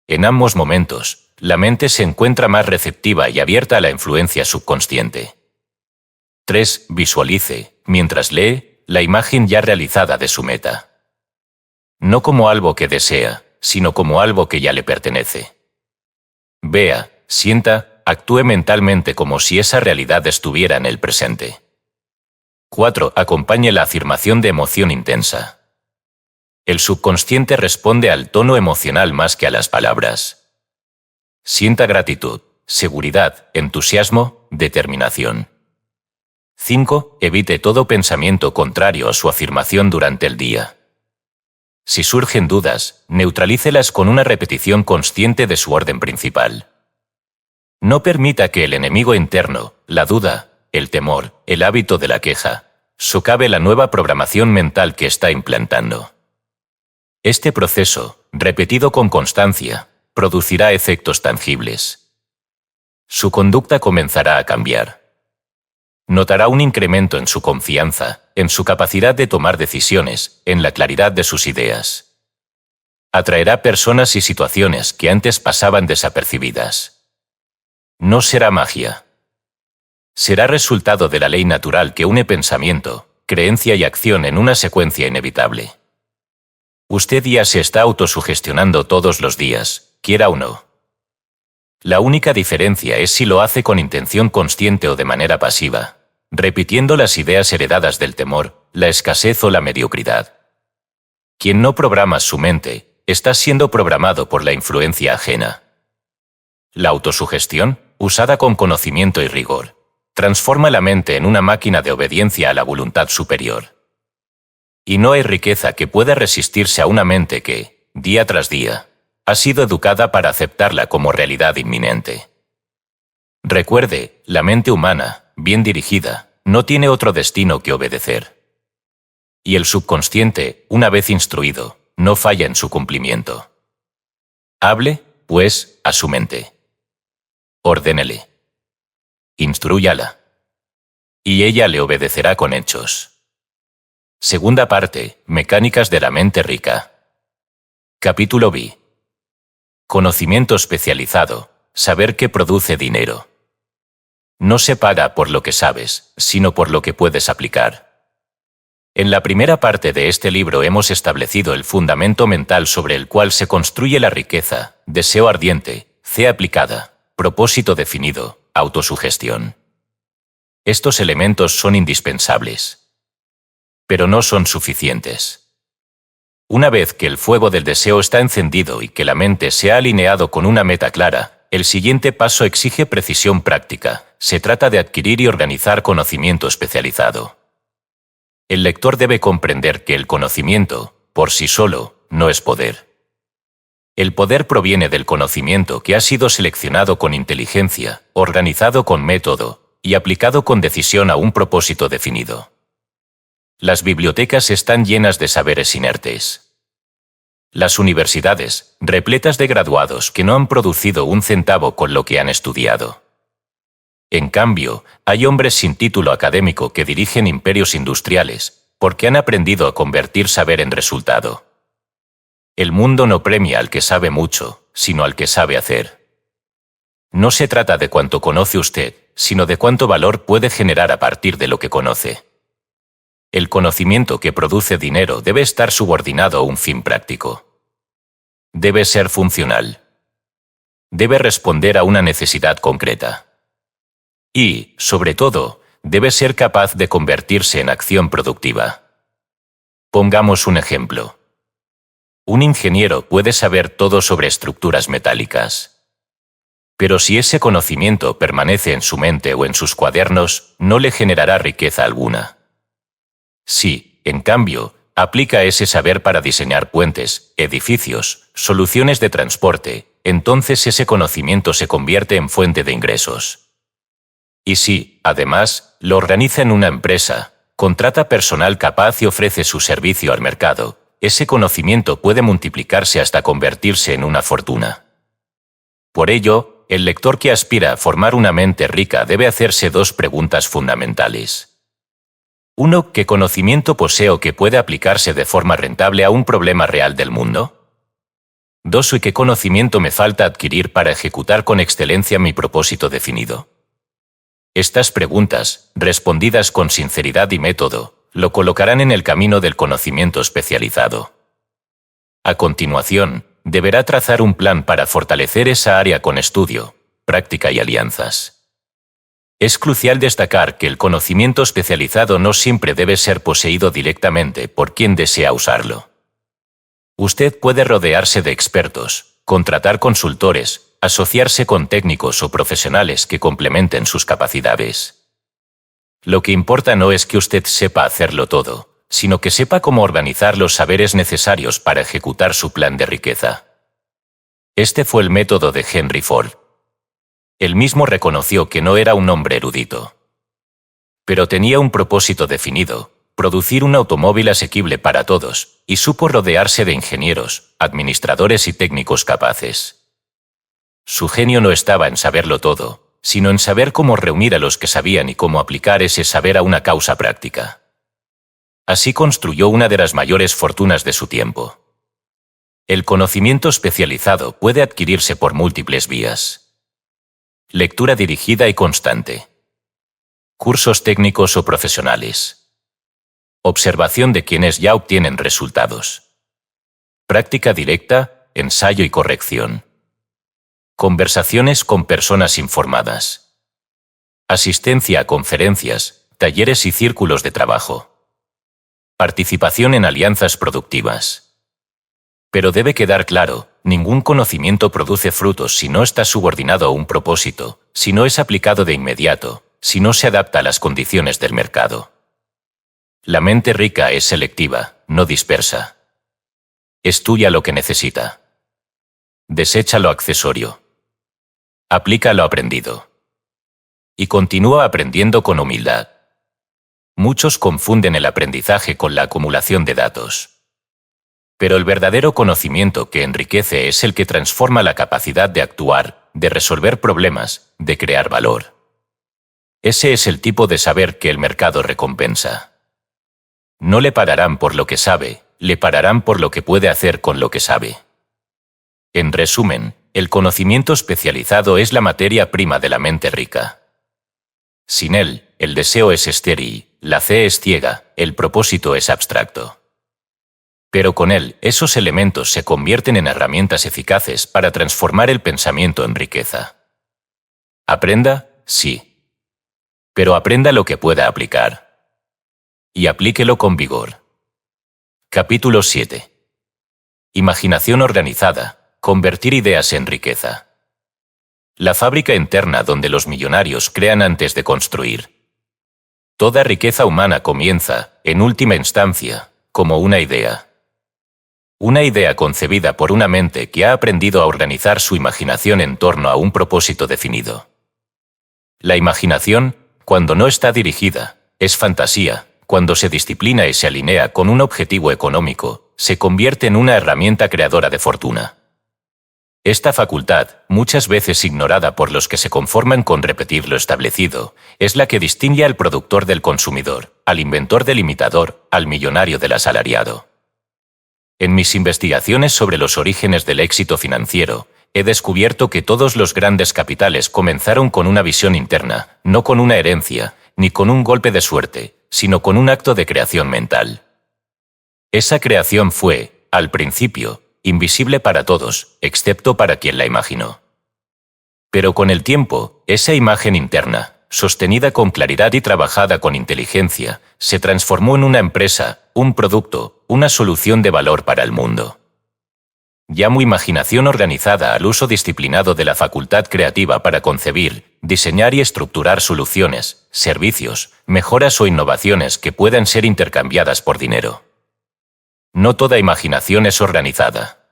En ambos momentos, la mente se encuentra más receptiva y abierta a la influencia subconsciente. 3. Visualice, mientras lee, la imagen ya realizada de su meta. No como algo que desea, sino como algo que ya le pertenece. Vea, sienta, actúe mentalmente como si esa realidad estuviera en el presente. 4. Acompañe la afirmación de emoción intensa. El subconsciente responde al tono emocional más que a las palabras. Sienta gratitud, seguridad, entusiasmo, determinación. 5. Evite todo pensamiento contrario a su afirmación durante el día. Si surgen dudas, neutralícelas con una repetición consciente de su orden principal. No permita que el enemigo interno, la duda, el temor, el hábito de la queja, socave la nueva programación mental que está implantando. Este proceso, repetido con constancia, producirá efectos tangibles. Su conducta comenzará a cambiar. Notará un incremento en su confianza, en su capacidad de tomar decisiones, en la claridad de sus ideas. Atraerá personas y situaciones que antes pasaban desapercibidas. No será magia. Será resultado de la ley natural que une pensamiento, creencia y acción en una secuencia inevitable. Usted ya se está autosugestionando todos los días, quiera o no. La única diferencia es si lo hace con intención consciente o de manera pasiva, repitiendo las ideas heredadas del temor, la escasez o la mediocridad. Quien no programa su mente, está siendo programado por la influencia ajena. La autosugestión, usada con conocimiento y rigor, transforma la mente en una máquina de obediencia a la voluntad superior. Y no hay riqueza que pueda resistirse a una mente que, día tras día, ha sido educada para aceptarla como realidad inminente. Recuerde, la mente humana, bien dirigida, no tiene otro destino que obedecer. Y el subconsciente, una vez instruido, no falla en su cumplimiento. Hable, pues, a su mente. Ordénele. Instrúyala. Y ella le obedecerá con hechos. Segunda parte, Mecánicas de la mente rica. Capítulo B. Conocimiento especializado, saber qué produce dinero. No se paga por lo que sabes, sino por lo que puedes aplicar. En la primera parte de este libro hemos establecido el fundamento mental sobre el cual se construye la riqueza: deseo ardiente, fe aplicada, propósito definido, autosugestión. Estos elementos son indispensables, pero no son suficientes. Una vez que el fuego del deseo está encendido y que la mente se ha alineado con una meta clara, el siguiente paso exige precisión práctica. Se trata de adquirir y organizar conocimiento especializado. El lector debe comprender que el conocimiento, por sí solo, no es poder. El poder proviene del conocimiento que ha sido seleccionado con inteligencia, organizado con método y aplicado con decisión a un propósito definido. Las bibliotecas están llenas de saberes inertes. Las universidades, repletas de graduados que no han producido un centavo con lo que han estudiado. En cambio, hay hombres sin título académico que dirigen imperios industriales, porque han aprendido a convertir saber en resultado. El mundo no premia al que sabe mucho, sino al que sabe hacer. No se trata de cuánto conoce usted, sino de cuánto valor puede generar a partir de lo que conoce. El conocimiento que produce dinero debe estar subordinado a un fin práctico. Debe ser funcional. Debe responder a una necesidad concreta. Y, sobre todo, debe ser capaz de convertirse en acción productiva. Pongamos un ejemplo. Un ingeniero puede saber todo sobre estructuras metálicas. Pero si ese conocimiento permanece en su mente o en sus cuadernos, no le generará riqueza alguna. Si, en cambio, aplica ese saber para diseñar puentes, edificios, soluciones de transporte, entonces ese conocimiento se convierte en fuente de ingresos. Y si, además, lo organiza en una empresa, contrata personal capaz y ofrece su servicio al mercado, ese conocimiento puede multiplicarse hasta convertirse en una fortuna. Por ello, el lector que aspira a formar una mente rica debe hacerse dos preguntas fundamentales. 1. ¿Qué conocimiento poseo que puede aplicarse de forma rentable a un problema real del mundo? 2. ¿Y qué conocimiento me falta adquirir para ejecutar con excelencia mi propósito definido? Estas preguntas, respondidas con sinceridad y método, lo colocarán en el camino del conocimiento especializado. A continuación, deberá trazar un plan para fortalecer esa área con estudio, práctica y alianzas. Es crucial destacar que el conocimiento especializado no siempre debe ser poseído directamente por quien desea usarlo. Usted puede rodearse de expertos, contratar consultores, asociarse con técnicos o profesionales que complementen sus capacidades. Lo que importa no es que usted sepa hacerlo todo, sino que sepa cómo organizar los saberes necesarios para ejecutar su plan de riqueza. Este fue el método de Henry Ford. Él mismo reconoció que no era un hombre erudito. Pero tenía un propósito definido: producir un automóvil asequible para todos, y supo rodearse de ingenieros, administradores y técnicos capaces. Su genio no estaba en saberlo todo, sino en saber cómo reunir a los que sabían y cómo aplicar ese saber a una causa práctica. Así construyó una de las mayores fortunas de su tiempo. El conocimiento especializado puede adquirirse por múltiples vías. Lectura dirigida y constante. Cursos técnicos o profesionales. Observación de quienes ya obtienen resultados. Práctica directa, ensayo y corrección. Conversaciones con personas informadas. Asistencia a conferencias, talleres y círculos de trabajo. Participación en alianzas productivas. Pero debe quedar claro, ningún conocimiento produce frutos si no está subordinado a un propósito, si no es aplicado de inmediato, si no se adapta a las condiciones del mercado. La mente rica es selectiva, no dispersa. Estudia lo que necesita. Desecha lo accesorio. Aplica lo aprendido. Y continúa aprendiendo con humildad. Muchos confunden el aprendizaje con la acumulación de datos. Pero el verdadero conocimiento que enriquece es el que transforma la capacidad de actuar, de resolver problemas, de crear valor. Ese es el tipo de saber que el mercado recompensa. No le pararán por lo que sabe, le pararán por lo que puede hacer con lo que sabe. En resumen, el conocimiento especializado es la materia prima de la mente rica. Sin él, el deseo es estéril, la fe es ciega, el propósito es abstracto. Pero con él, esos elementos se convierten en herramientas eficaces para transformar el pensamiento en riqueza. Aprenda, sí. Pero aprenda lo que pueda aplicar. Y aplíquelo con vigor. Capítulo 7. Imaginación organizada, convertir ideas en riqueza. La fábrica interna donde los millonarios crean antes de construir. Toda riqueza humana comienza, en última instancia, como una idea. Una idea concebida por una mente que ha aprendido a organizar su imaginación en torno a un propósito definido. La imaginación, cuando no está dirigida, es fantasía. Cuando se disciplina y se alinea con un objetivo económico, se convierte en una herramienta creadora de fortuna. Esta facultad, muchas veces ignorada por los que se conforman con repetir lo establecido, es la que distingue al productor del consumidor, al inventor del imitador, al millonario del asalariado. En mis investigaciones sobre los orígenes del éxito financiero, he descubierto que todos los grandes capitales comenzaron con una visión interna, no con una herencia, ni con un golpe de suerte, sino con un acto de creación mental. Esa creación fue, al principio, invisible para todos, excepto para quien la imaginó. Pero con el tiempo, esa imagen interna, sostenida con claridad y trabajada con inteligencia, se transformó en una empresa, un producto, una solución de valor para el mundo. Llamo imaginación organizada al uso disciplinado de la facultad creativa para concebir, diseñar y estructurar soluciones, servicios, mejoras o innovaciones que puedan ser intercambiadas por dinero. No toda imaginación es organizada.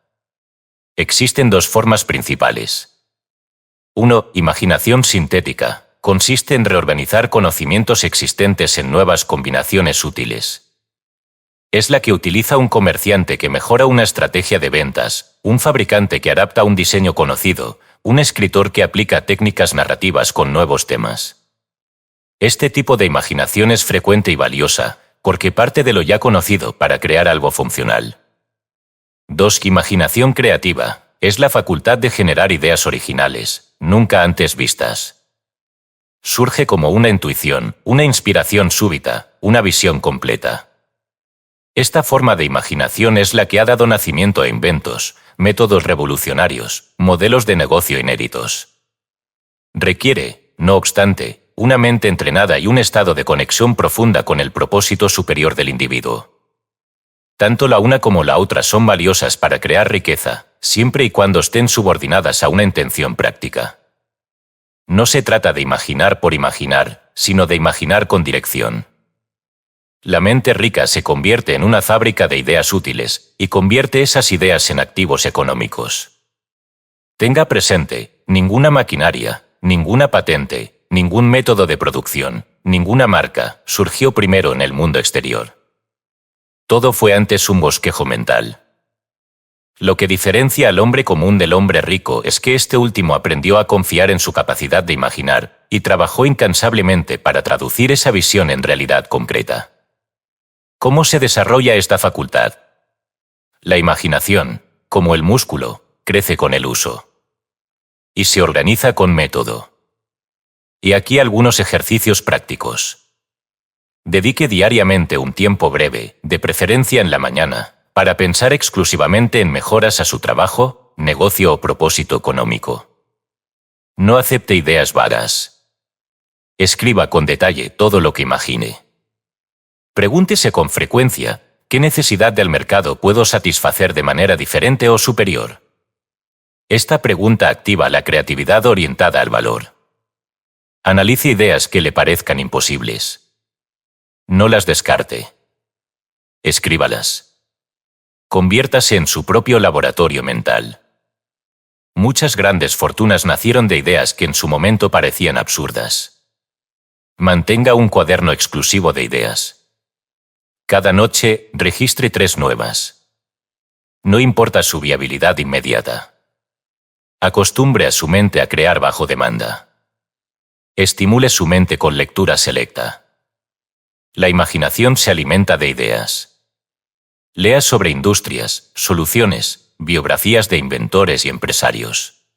Existen dos formas principales. 1. Imaginación sintética. Consiste en reorganizar conocimientos existentes en nuevas combinaciones útiles. Es la que utiliza un comerciante que mejora una estrategia de ventas, un fabricante que adapta un diseño conocido, un escritor que aplica técnicas narrativas con nuevos temas. Este tipo de imaginación es frecuente y valiosa, porque parte de lo ya conocido para crear algo funcional. 2. Imaginación creativa. Es la facultad de generar ideas originales, nunca antes vistas. Surge como una intuición, una inspiración súbita, una visión completa. Esta forma de imaginación es la que ha dado nacimiento a inventos, métodos revolucionarios, modelos de negocio inéditos. Requiere, no obstante, una mente entrenada y un estado de conexión profunda con el propósito superior del individuo. Tanto la una como la otra son valiosas para crear riqueza, siempre y cuando estén subordinadas a una intención práctica. No se trata de imaginar por imaginar, sino de imaginar con dirección. La mente rica se convierte en una fábrica de ideas útiles y convierte esas ideas en activos económicos. Tenga presente, ninguna maquinaria, ninguna patente, ningún método de producción, ninguna marca surgió primero en el mundo exterior. Todo fue antes un bosquejo mental. Lo que diferencia al hombre común del hombre rico es que este último aprendió a confiar en su capacidad de imaginar y trabajó incansablemente para traducir esa visión en realidad concreta. ¿Cómo se desarrolla esta facultad? La imaginación, como el músculo, crece con el uso. Y se organiza con método. Y aquí algunos ejercicios prácticos. Dedique diariamente un tiempo breve, de preferencia en la mañana, para pensar exclusivamente en mejoras a su trabajo, negocio o propósito económico. No acepte ideas vagas. Escriba con detalle todo lo que imagine. Pregúntese con frecuencia, ¿qué necesidad del mercado puedo satisfacer de manera diferente o superior? Esta pregunta activa la creatividad orientada al valor. Analice ideas que le parezcan imposibles. No las descarte. Escríbalas. Conviértase en su propio laboratorio mental. Muchas grandes fortunas nacieron de ideas que en su momento parecían absurdas. Mantenga un cuaderno exclusivo de ideas. Cada noche, registre 3 nuevas. No importa su viabilidad inmediata. Acostumbre a su mente a crear bajo demanda. Estimule su mente con lectura selecta. La imaginación se alimenta de ideas. Lea sobre industrias, soluciones, biografías de inventores y empresarios.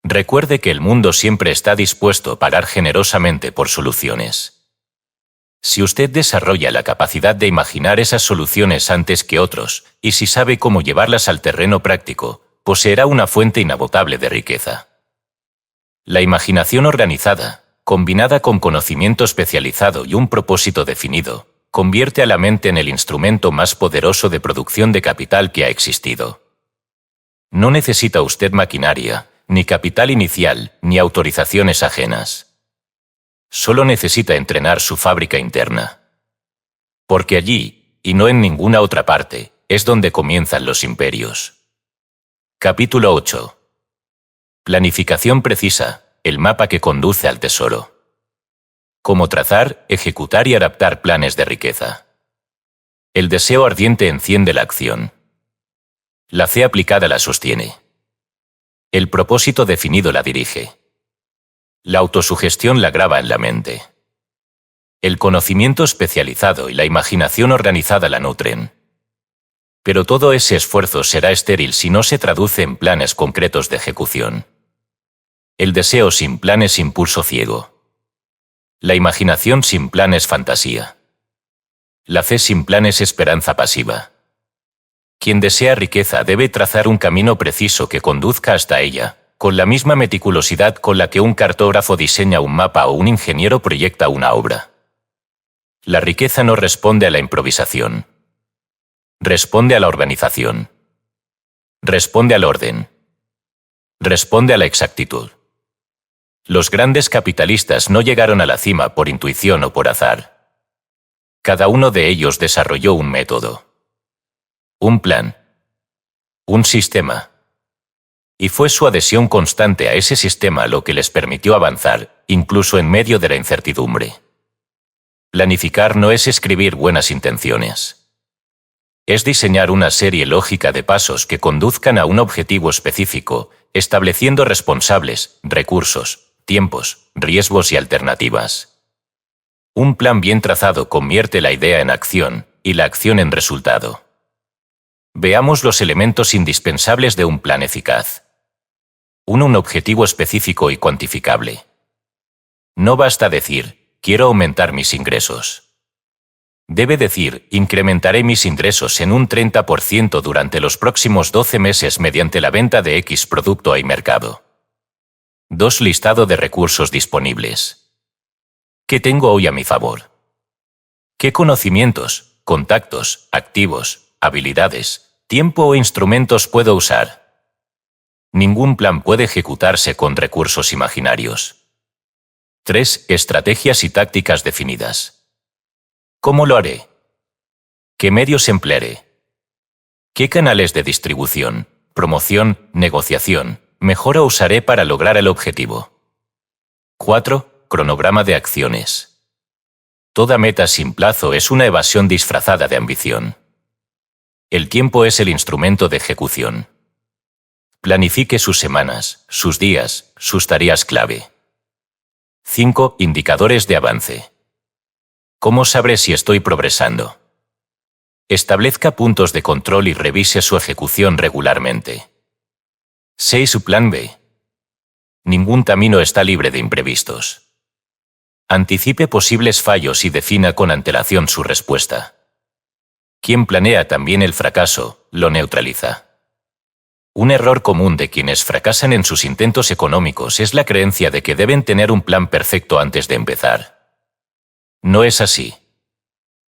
Recuerde que el mundo siempre está dispuesto a pagar generosamente por soluciones. Si usted desarrolla la capacidad de imaginar esas soluciones antes que otros, y si sabe cómo llevarlas al terreno práctico, poseerá una fuente inagotable de riqueza. La imaginación organizada, combinada con conocimiento especializado y un propósito definido, convierte a la mente en el instrumento más poderoso de producción de capital que ha existido. No necesita usted maquinaria, ni capital inicial, ni autorizaciones ajenas. Solo necesita entrenar su fábrica interna. Porque allí, y no en ninguna otra parte, es donde comienzan los imperios. Capítulo 8. Planificación precisa, el mapa que conduce al tesoro. Cómo trazar, ejecutar y adaptar planes de riqueza. El deseo ardiente enciende la acción. La fe aplicada la sostiene. El propósito definido la dirige. La autosugestión la graba en la mente. El conocimiento especializado y la imaginación organizada la nutren. Pero todo ese esfuerzo será estéril si no se traduce en planes concretos de ejecución. El deseo sin plan es impulso ciego. La imaginación sin plan es fantasía. La fe sin plan es esperanza pasiva. Quien desea riqueza debe trazar un camino preciso que conduzca hasta ella, con la misma meticulosidad con la que un cartógrafo diseña un mapa o un ingeniero proyecta una obra. La riqueza no responde a la improvisación. Responde a la organización. Responde al orden. Responde a la exactitud. Los grandes capitalistas no llegaron a la cima por intuición o por azar. Cada uno de ellos desarrolló un método. Un plan. Un sistema. Y fue su adhesión constante a ese sistema lo que les permitió avanzar, incluso en medio de la incertidumbre. Planificar no es escribir buenas intenciones. Es diseñar una serie lógica de pasos que conduzcan a un objetivo específico, estableciendo responsables, recursos, tiempos, riesgos y alternativas. Un plan bien trazado convierte la idea en acción y la acción en resultado. Veamos los elementos indispensables de un plan eficaz. 1. Un objetivo específico y cuantificable. No basta decir, quiero aumentar mis ingresos. Debe decir, incrementaré mis ingresos en un 30% durante los próximos 12 meses mediante la venta de X producto y mercado. 2. Listado de recursos disponibles. ¿Qué tengo hoy a mi favor? ¿Qué conocimientos, contactos, activos, habilidades, tiempo o instrumentos puedo usar? Ningún plan puede ejecutarse con recursos imaginarios. 3. Estrategias y tácticas definidas. ¿Cómo lo haré? ¿Qué medios emplearé? ¿Qué canales de distribución, promoción, negociación, mejora usaré para lograr el objetivo? 4. Cronograma de acciones. Toda meta sin plazo es una evasión disfrazada de ambición. El tiempo es el instrumento de ejecución. Planifique sus semanas, sus días, sus tareas clave. 5. Indicadores de avance. ¿Cómo sabré si estoy progresando? Establezca puntos de control y revise su ejecución regularmente. 6. Su plan B. Ningún camino está libre de imprevistos. Anticipe posibles fallos y defina con antelación su respuesta. Quien planea también el fracaso, lo neutraliza. Un error común de quienes fracasan en sus intentos económicos es la creencia de que deben tener un plan perfecto antes de empezar. No es así.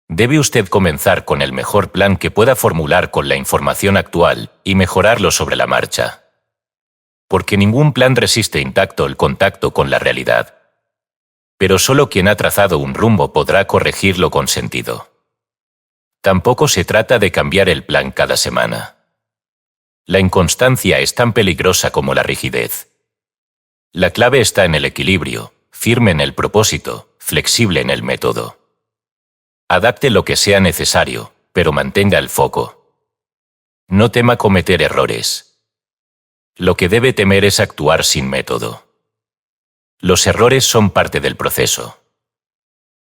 Debe usted comenzar con el mejor plan que pueda formular con la información actual y mejorarlo sobre la marcha. Porque ningún plan resiste intacto el contacto con la realidad. Pero solo quien ha trazado un rumbo podrá corregirlo con sentido. Tampoco se trata de cambiar el plan cada semana. La inconstancia es tan peligrosa como la rigidez. La clave está en el equilibrio, firme en el propósito, flexible en el método. Adapte lo que sea necesario, pero mantenga el foco. No tema cometer errores. Lo que debe temer es actuar sin método. Los errores son parte del proceso.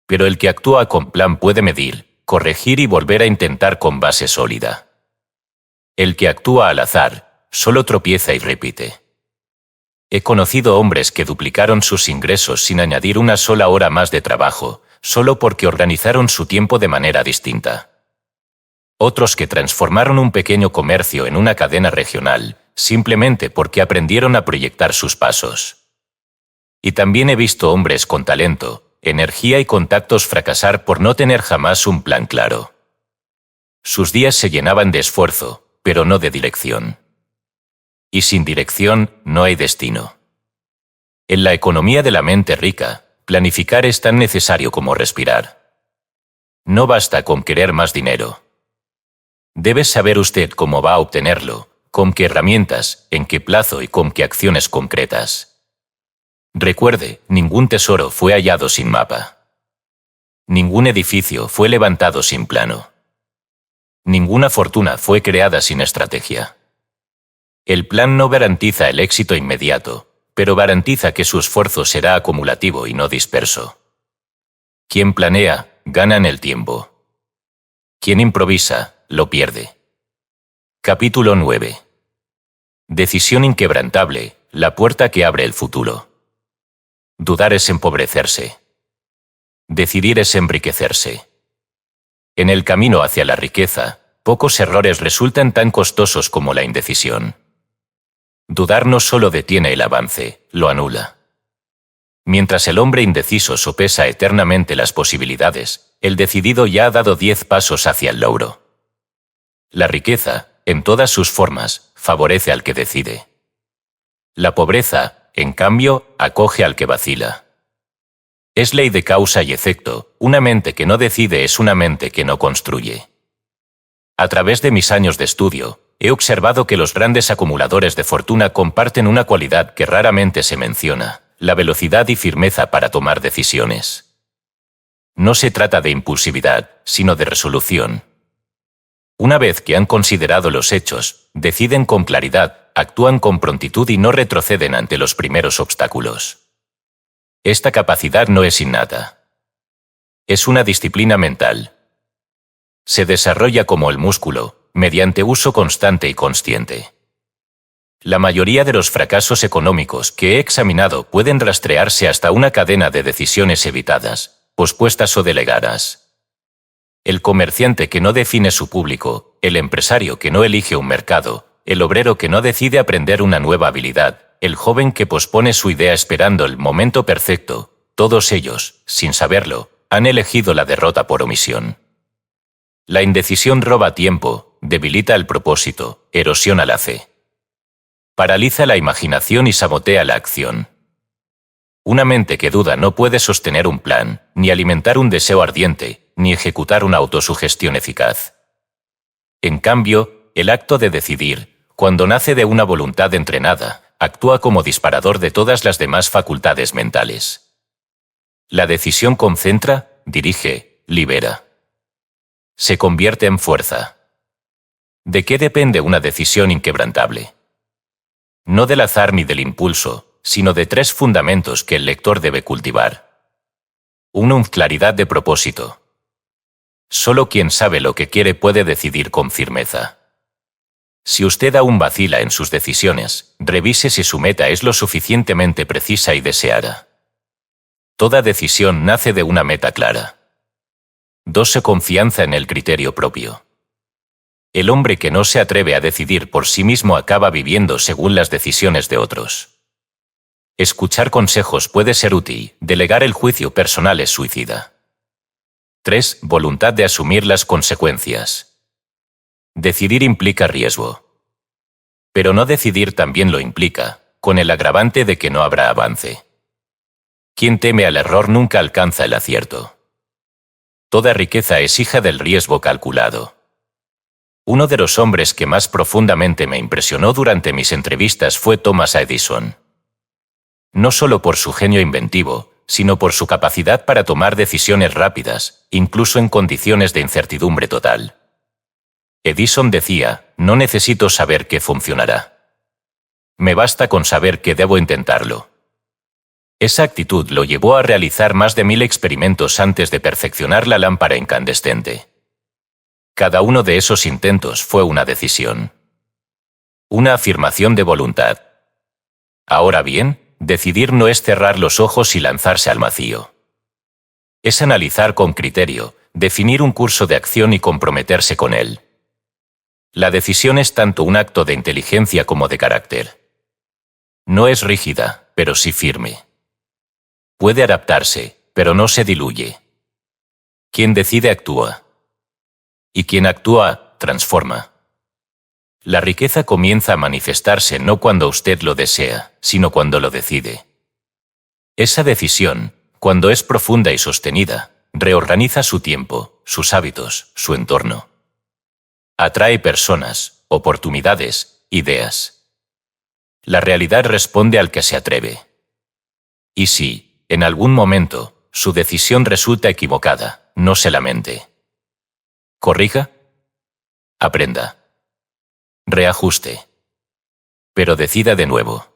Pero el que actúa con plan puede medir, corregir y volver a intentar con base sólida. El que actúa al azar, solo tropieza y repite. He conocido hombres que duplicaron sus ingresos sin añadir una sola hora más de trabajo, solo porque organizaron su tiempo de manera distinta. Otros que transformaron un pequeño comercio en una cadena regional, simplemente porque aprendieron a proyectar sus pasos. Y también he visto hombres con talento, energía y contactos fracasar por no tener jamás un plan claro. Sus días se llenaban de esfuerzo, pero no de dirección. Y sin dirección no hay destino. En la economía de la mente rica, planificar es tan necesario como respirar. No basta con querer más dinero. Debe saber usted cómo va a obtenerlo, con qué herramientas, en qué plazo y con qué acciones concretas. Recuerde, ningún tesoro fue hallado sin mapa. Ningún edificio fue levantado sin plano. Ninguna fortuna fue creada sin estrategia. El plan no garantiza el éxito inmediato, pero garantiza que su esfuerzo será acumulativo y no disperso. Quien planea, gana en el tiempo. Quien improvisa, lo pierde. Capítulo 9. Decisión inquebrantable, la puerta que abre el futuro. Dudar es empobrecerse. Decidir es enriquecerse. En el camino hacia la riqueza, pocos errores resultan tan costosos como la indecisión. Dudar no solo detiene el avance, lo anula. Mientras el hombre indeciso sopesa eternamente las posibilidades, el decidido ya ha dado 10 pasos hacia el logro. La riqueza, en todas sus formas, favorece al que decide. La pobreza, en cambio, acoge al que vacila. Es ley de causa y efecto, una mente que no decide es una mente que no construye. A través de mis años de estudio, he observado que los grandes acumuladores de fortuna comparten una cualidad que raramente se menciona: la velocidad y firmeza para tomar decisiones. No se trata de impulsividad, sino de resolución. Una vez que han considerado los hechos, deciden con claridad, actúan con prontitud y no retroceden ante los primeros obstáculos. Esta capacidad no es innata. Es una disciplina mental. Se desarrolla como el músculo, mediante uso constante y consciente. La mayoría de los fracasos económicos que he examinado pueden rastrearse hasta una cadena de decisiones evitadas, pospuestas o delegadas. El comerciante que no define su público, el empresario que no elige un mercado, el obrero que no decide aprender una nueva habilidad, el joven que pospone su idea esperando el momento perfecto, todos ellos, sin saberlo, han elegido la derrota por omisión. La indecisión roba tiempo, debilita el propósito, erosiona la fe. Paraliza la imaginación y sabotea la acción. Una mente que duda no puede sostener un plan, ni alimentar un deseo ardiente, ni ejecutar una autosugestión eficaz. En cambio, el acto de decidir, cuando nace de una voluntad entrenada, actúa como disparador de todas las demás facultades mentales. La decisión concentra, dirige, libera. Se convierte en fuerza. ¿De qué depende una decisión inquebrantable? No del azar ni del impulso, sino de 3 fundamentos que el lector debe cultivar. 1. Claridad de propósito. Solo quien sabe lo que quiere puede decidir con firmeza. Si usted aún vacila en sus decisiones, revise si su meta es lo suficientemente precisa y deseada. Toda decisión nace de una meta clara. 2. Confianza en el criterio propio. El hombre que no se atreve a decidir por sí mismo acaba viviendo según las decisiones de otros. Escuchar consejos puede ser útil, delegar el juicio personal es suicida. 3. Voluntad de asumir las consecuencias. Decidir implica riesgo. Pero no decidir también lo implica, con el agravante de que no habrá avance. Quien teme al error nunca alcanza el acierto. Toda riqueza es hija del riesgo calculado. Uno de los hombres que más profundamente me impresionó durante mis entrevistas fue Thomas Edison. No solo por su genio inventivo, sino por su capacidad para tomar decisiones rápidas, incluso en condiciones de incertidumbre total. Edison decía, no necesito saber que funcionará. Me basta con saber que debo intentarlo. Esa actitud lo llevó a realizar más de 1000 experimentos antes de perfeccionar la lámpara incandescente. Cada uno de esos intentos fue una decisión. Una afirmación de voluntad. Ahora bien, decidir no es cerrar los ojos y lanzarse al vacío. Es analizar con criterio, definir un curso de acción y comprometerse con él. La decisión es tanto un acto de inteligencia como de carácter. No es rígida, pero sí firme. Puede adaptarse, pero no se diluye. Quien decide actúa. Y quien actúa, transforma. La riqueza comienza a manifestarse no cuando usted lo desea, sino cuando lo decide. Esa decisión, cuando es profunda y sostenida, reorganiza su tiempo, sus hábitos, su entorno. Atrae personas, oportunidades, ideas. La realidad responde al que se atreve. Y si, en algún momento, su decisión resulta equivocada, no se lamente. Corrija. Aprenda. Reajuste. Pero decida de nuevo.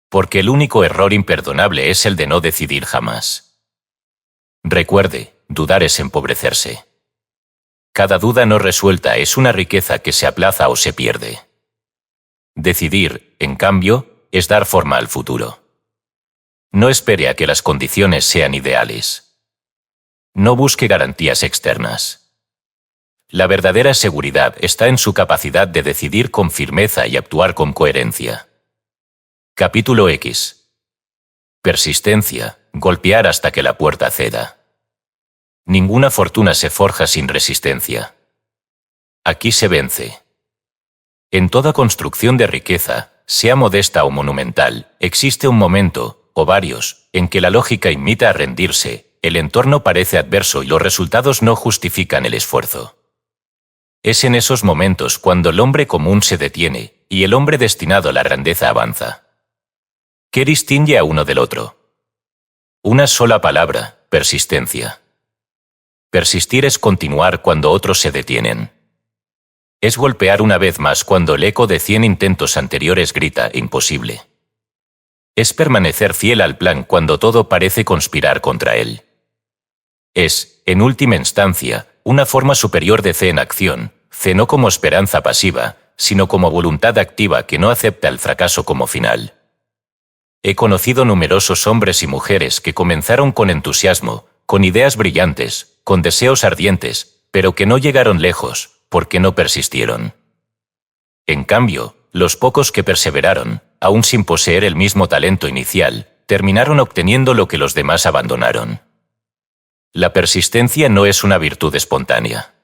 Porque el único error imperdonable es el de no decidir jamás. Recuerde, dudar es empobrecerse. Cada duda no resuelta es una riqueza que se aplaza o se pierde. Decidir, en cambio, es dar forma al futuro. No espere a que las condiciones sean ideales. No busque garantías externas. La verdadera seguridad está en su capacidad de decidir con firmeza y actuar con coherencia. Capítulo X. Persistencia, golpear hasta que la puerta ceda. Ninguna fortuna se forja sin resistencia. Aquí se vence. En toda construcción de riqueza, sea modesta o monumental, existe un momento, o varios, en que la lógica invita a rendirse, el entorno parece adverso y los resultados no justifican el esfuerzo. Es en esos momentos cuando el hombre común se detiene y el hombre destinado a la grandeza avanza. ¿Qué distingue a uno del otro? Una sola palabra: persistencia. Persistir es continuar cuando otros se detienen. Es golpear una vez más cuando el eco de 100 intentos anteriores grita imposible. Es permanecer fiel al plan cuando todo parece conspirar contra él. Es, en última instancia, una forma superior de fe en acción, fe no como esperanza pasiva, sino como voluntad activa que no acepta el fracaso como final. He conocido numerosos hombres y mujeres que comenzaron con entusiasmo, con ideas brillantes, con deseos ardientes, pero que no llegaron lejos, porque no persistieron. En cambio, los pocos que perseveraron, aún sin poseer el mismo talento inicial, terminaron obteniendo lo que los demás abandonaron. La persistencia no es una virtud espontánea.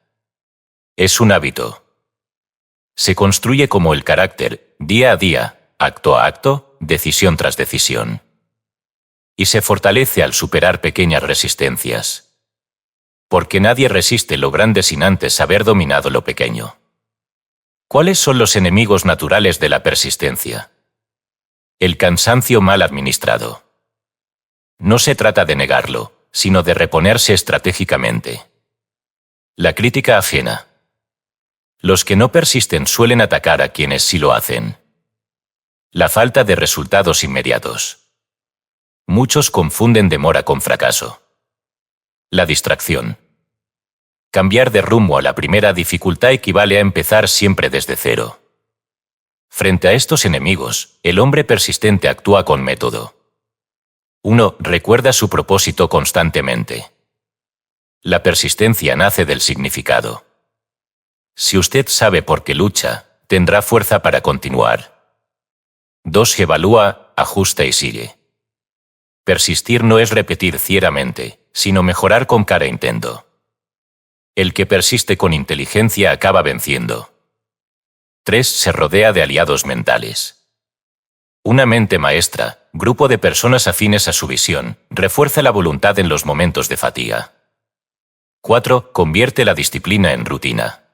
Es un hábito. Se construye como el carácter, día a día, acto a acto, decisión tras decisión. Y se fortalece al superar pequeñas resistencias. Porque nadie resiste lo grande sin antes haber dominado lo pequeño. ¿Cuáles son los enemigos naturales de la persistencia? El cansancio mal administrado. No se trata de negarlo, sino de reponerse estratégicamente. La crítica ajena. Los que no persisten suelen atacar a quienes sí lo hacen. La falta de resultados inmediatos. Muchos confunden demora con fracaso. La distracción. Cambiar de rumbo a la primera dificultad equivale a empezar siempre desde cero. Frente a estos enemigos, el hombre persistente actúa con método. 1. Recuerda su propósito constantemente. La persistencia nace del significado. Si usted sabe por qué lucha, tendrá fuerza para continuar. 2. Evalúa, ajusta y sigue. Persistir no es repetir ciegamente, sino mejorar con cada intento. El que persiste con inteligencia acaba venciendo. 3. Se rodea de aliados mentales. Una mente maestra, grupo de personas afines a su visión, refuerza la voluntad en los momentos de fatiga. 4. Convierte la disciplina en rutina.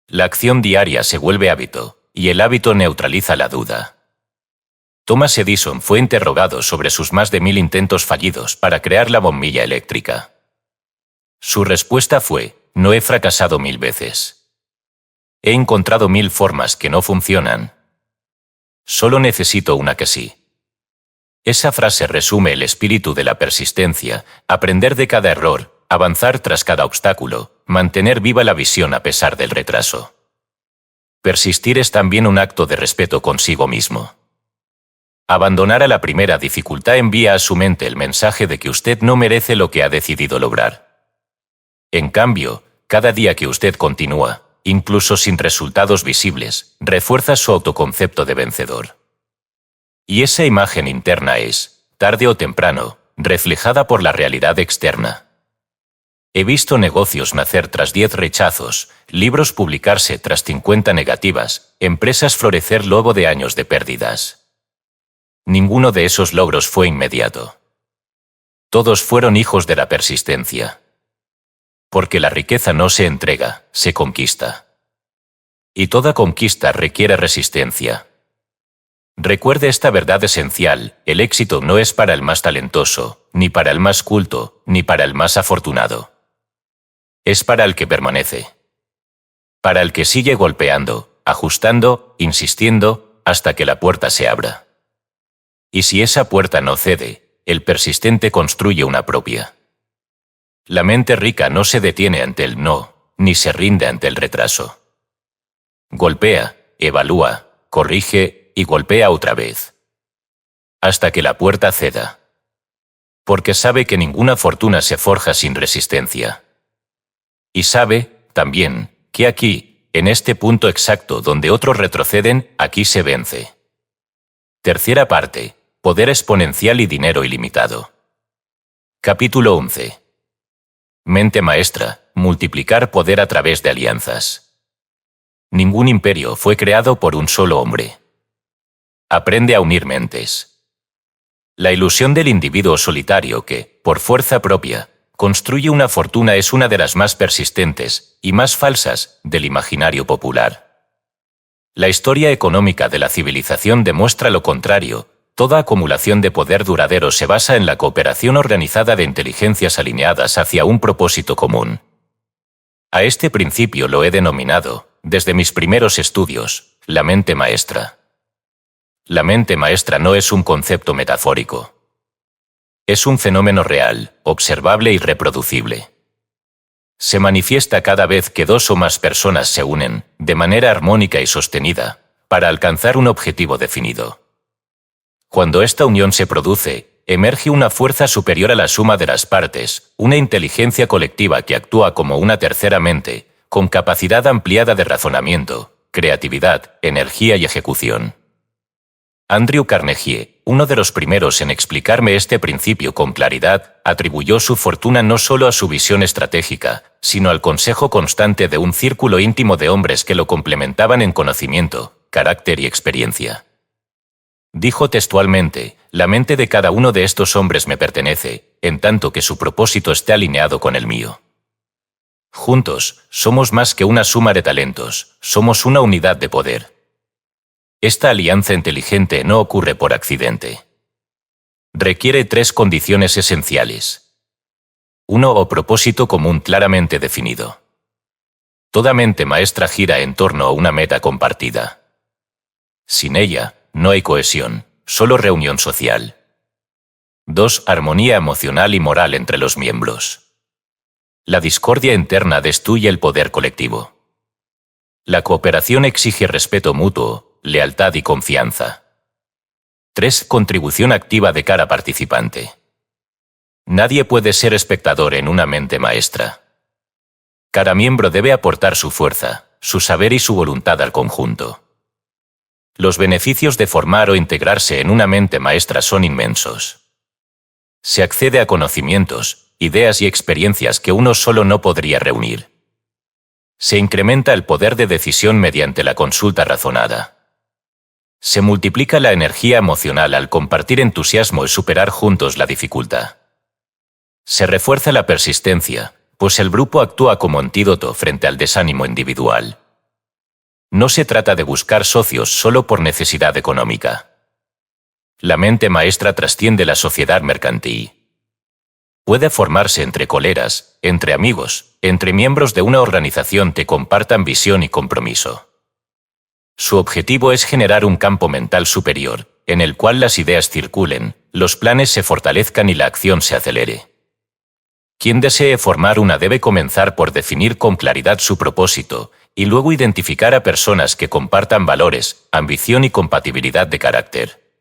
La acción diaria se vuelve hábito, y el hábito neutraliza la duda. Thomas Edison fue interrogado sobre sus más de 1000 intentos fallidos para crear la bombilla eléctrica. Su respuesta fue: no he fracasado 1000 veces. He encontrado 1000 formas que no funcionan. Solo necesito una que sí. Esa frase resume el espíritu de la persistencia: aprender de cada error, avanzar tras cada obstáculo, mantener viva la visión a pesar del retraso. Persistir es también un acto de respeto consigo mismo. Abandonar a la primera dificultad envía a su mente el mensaje de que usted no merece lo que ha decidido lograr. En cambio, cada día que usted continúa, incluso sin resultados visibles, refuerza su autoconcepto de vencedor. Y esa imagen interna es, tarde o temprano, reflejada por la realidad externa. He visto negocios nacer tras 10 rechazos, libros publicarse tras 50 negativas, empresas florecer luego de años de pérdidas. Ninguno de esos logros fue inmediato. Todos fueron hijos de la persistencia. Porque la riqueza no se entrega, se conquista. Y toda conquista requiere resistencia. Recuerde esta verdad esencial: el éxito no es para el más talentoso, ni para el más culto, ni para el más afortunado. Es para el que permanece. Para el que sigue golpeando, ajustando, insistiendo, hasta que la puerta se abra. Y si esa puerta no cede, el persistente construye una propia. La mente rica no se detiene ante el no, ni se rinde ante el retraso. Golpea, evalúa, corrige y golpea otra vez. Hasta que la puerta ceda. Porque sabe que ninguna fortuna se forja sin resistencia. Y sabe, también, que aquí, en este punto exacto donde otros retroceden, aquí se vence. Tercera parte: poder exponencial y dinero ilimitado. Capítulo 11. Mente maestra: multiplicar poder a través de alianzas. Ningún imperio fue creado por un solo hombre. Aprende a unir mentes. La ilusión del individuo solitario que, por fuerza propia, construye una fortuna es una de las más persistentes y más falsas del imaginario popular. La historia económica de la civilización demuestra lo contrario: toda acumulación de poder duradero se basa en la cooperación organizada de inteligencias alineadas hacia un propósito común. A este principio lo he denominado, desde mis primeros estudios, la mente maestra. La mente maestra no es un concepto metafórico. Es un fenómeno real, observable y reproducible. Se manifiesta cada vez que 2 o más personas se unen, de manera armónica y sostenida, para alcanzar un objetivo definido. Cuando esta unión se produce, emerge una fuerza superior a la suma de las partes, una inteligencia colectiva que actúa como una tercera mente, con capacidad ampliada de razonamiento, creatividad, energía y ejecución. Andrew Carnegie, uno de los primeros en explicarme este principio con claridad, atribuyó su fortuna no solo a su visión estratégica, sino al consejo constante de un círculo íntimo de hombres que lo complementaban en conocimiento, carácter y experiencia. Dijo textualmente: la mente de cada uno de estos hombres me pertenece, en tanto que su propósito esté alineado con el mío. Juntos, somos más que una suma de talentos, somos una unidad de poder. Esta alianza inteligente no ocurre por accidente. Requiere 3 condiciones esenciales. 1. O propósito común claramente definido. Toda mente maestra gira en torno a una meta compartida. Sin ella, no hay cohesión, solo reunión social. 2. Armonía emocional y moral entre los miembros. La discordia interna destruye el poder colectivo. La cooperación exige respeto mutuo, lealtad y confianza. 3. Contribución activa de cada participante. Nadie puede ser espectador en una mente maestra. Cada miembro debe aportar su fuerza, su saber y su voluntad al conjunto. Los beneficios de formar o integrarse en una mente maestra son inmensos. Se accede a conocimientos, ideas y experiencias que uno solo no podría reunir. Se incrementa el poder de decisión mediante la consulta razonada. Se multiplica la energía emocional al compartir entusiasmo y superar juntos la dificultad. Se refuerza la persistencia, pues el grupo actúa como antídoto frente al desánimo individual. No se trata de buscar socios solo por necesidad económica. La mente maestra trasciende la sociedad mercantil. Puede formarse entre colegas, entre amigos, entre miembros de una organización que compartan visión y compromiso. Su objetivo es generar un campo mental superior, en el cual las ideas circulen, los planes se fortalezcan y la acción se acelere. Quien desee formar una debe comenzar por definir con claridad su propósito y luego identificar a personas que compartan valores, ambición y compatibilidad de carácter.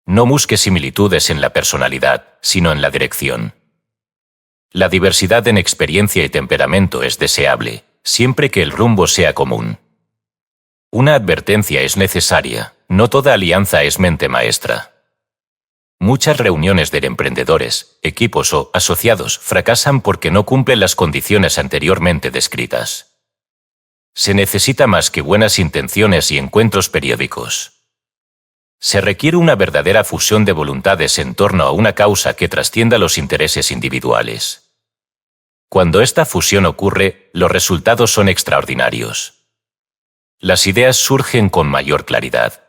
No busque similitudes en la personalidad, sino en la dirección. La diversidad en experiencia y temperamento es deseable, siempre que el rumbo sea común. Una advertencia es necesaria, no toda alianza es mente maestra. Muchas reuniones de emprendedores, equipos o asociados fracasan porque no cumplen las condiciones anteriormente descritas. Se necesita más que buenas intenciones y encuentros periódicos. Se requiere una verdadera fusión de voluntades en torno a una causa que trascienda los intereses individuales. Cuando esta fusión ocurre, los resultados son extraordinarios. Las ideas surgen con mayor claridad.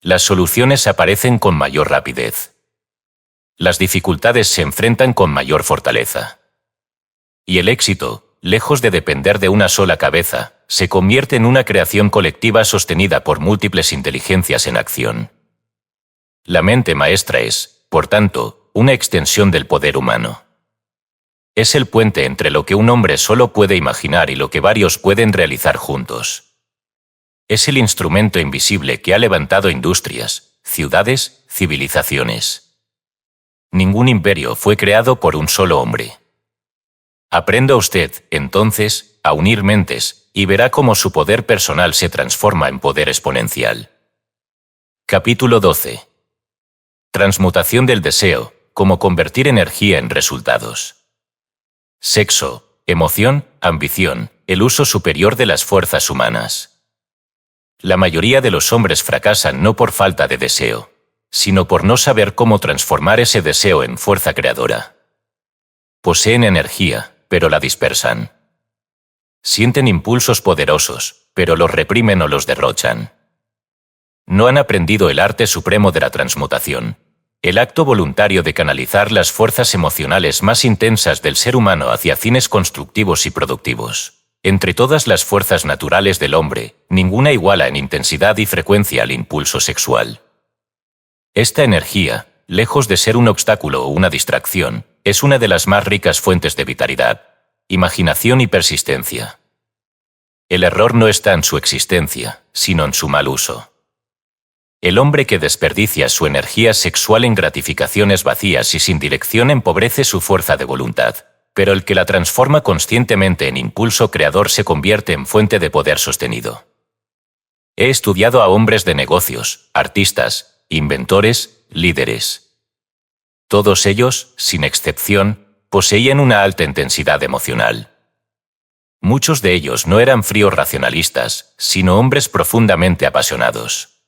Las soluciones aparecen con mayor rapidez. Las dificultades se enfrentan con mayor fortaleza. Y el éxito, lejos de depender de una sola cabeza, se convierte en una creación colectiva sostenida por múltiples inteligencias en acción. La mente maestra es, por tanto, una extensión del poder humano. Es el puente entre lo que un hombre solo puede imaginar y lo que varios pueden realizar juntos. Es el instrumento invisible que ha levantado industrias, ciudades, civilizaciones. Ningún imperio fue creado por un solo hombre. Aprenda usted, entonces, a unir mentes, y verá cómo su poder personal se transforma en poder exponencial. Capítulo 12. Transmutación del deseo, cómo convertir energía en resultados. Sexo, emoción, ambición, el uso superior de las fuerzas humanas. La mayoría de los hombres fracasan no por falta de deseo, sino por no saber cómo transformar ese deseo en fuerza creadora. Poseen energía, pero la dispersan. Sienten impulsos poderosos, pero los reprimen o los derrochan. No han aprendido el arte supremo de la transmutación, el acto voluntario de canalizar las fuerzas emocionales más intensas del ser humano hacia fines constructivos y productivos. Entre todas las fuerzas naturales del hombre, ninguna iguala en intensidad y frecuencia al impulso sexual. Esta energía, lejos de ser un obstáculo o una distracción, es una de las más ricas fuentes de vitalidad, imaginación y persistencia. El error no está en su existencia, sino en su mal uso. El hombre que desperdicia su energía sexual en gratificaciones vacías y sin dirección empobrece su fuerza de voluntad, pero el que la transforma conscientemente en impulso creador se convierte en fuente de poder sostenido. He estudiado a hombres de negocios, artistas, inventores, líderes. Todos ellos, sin excepción, poseían una alta intensidad emocional. Muchos de ellos no eran fríos racionalistas, sino hombres profundamente apasionados.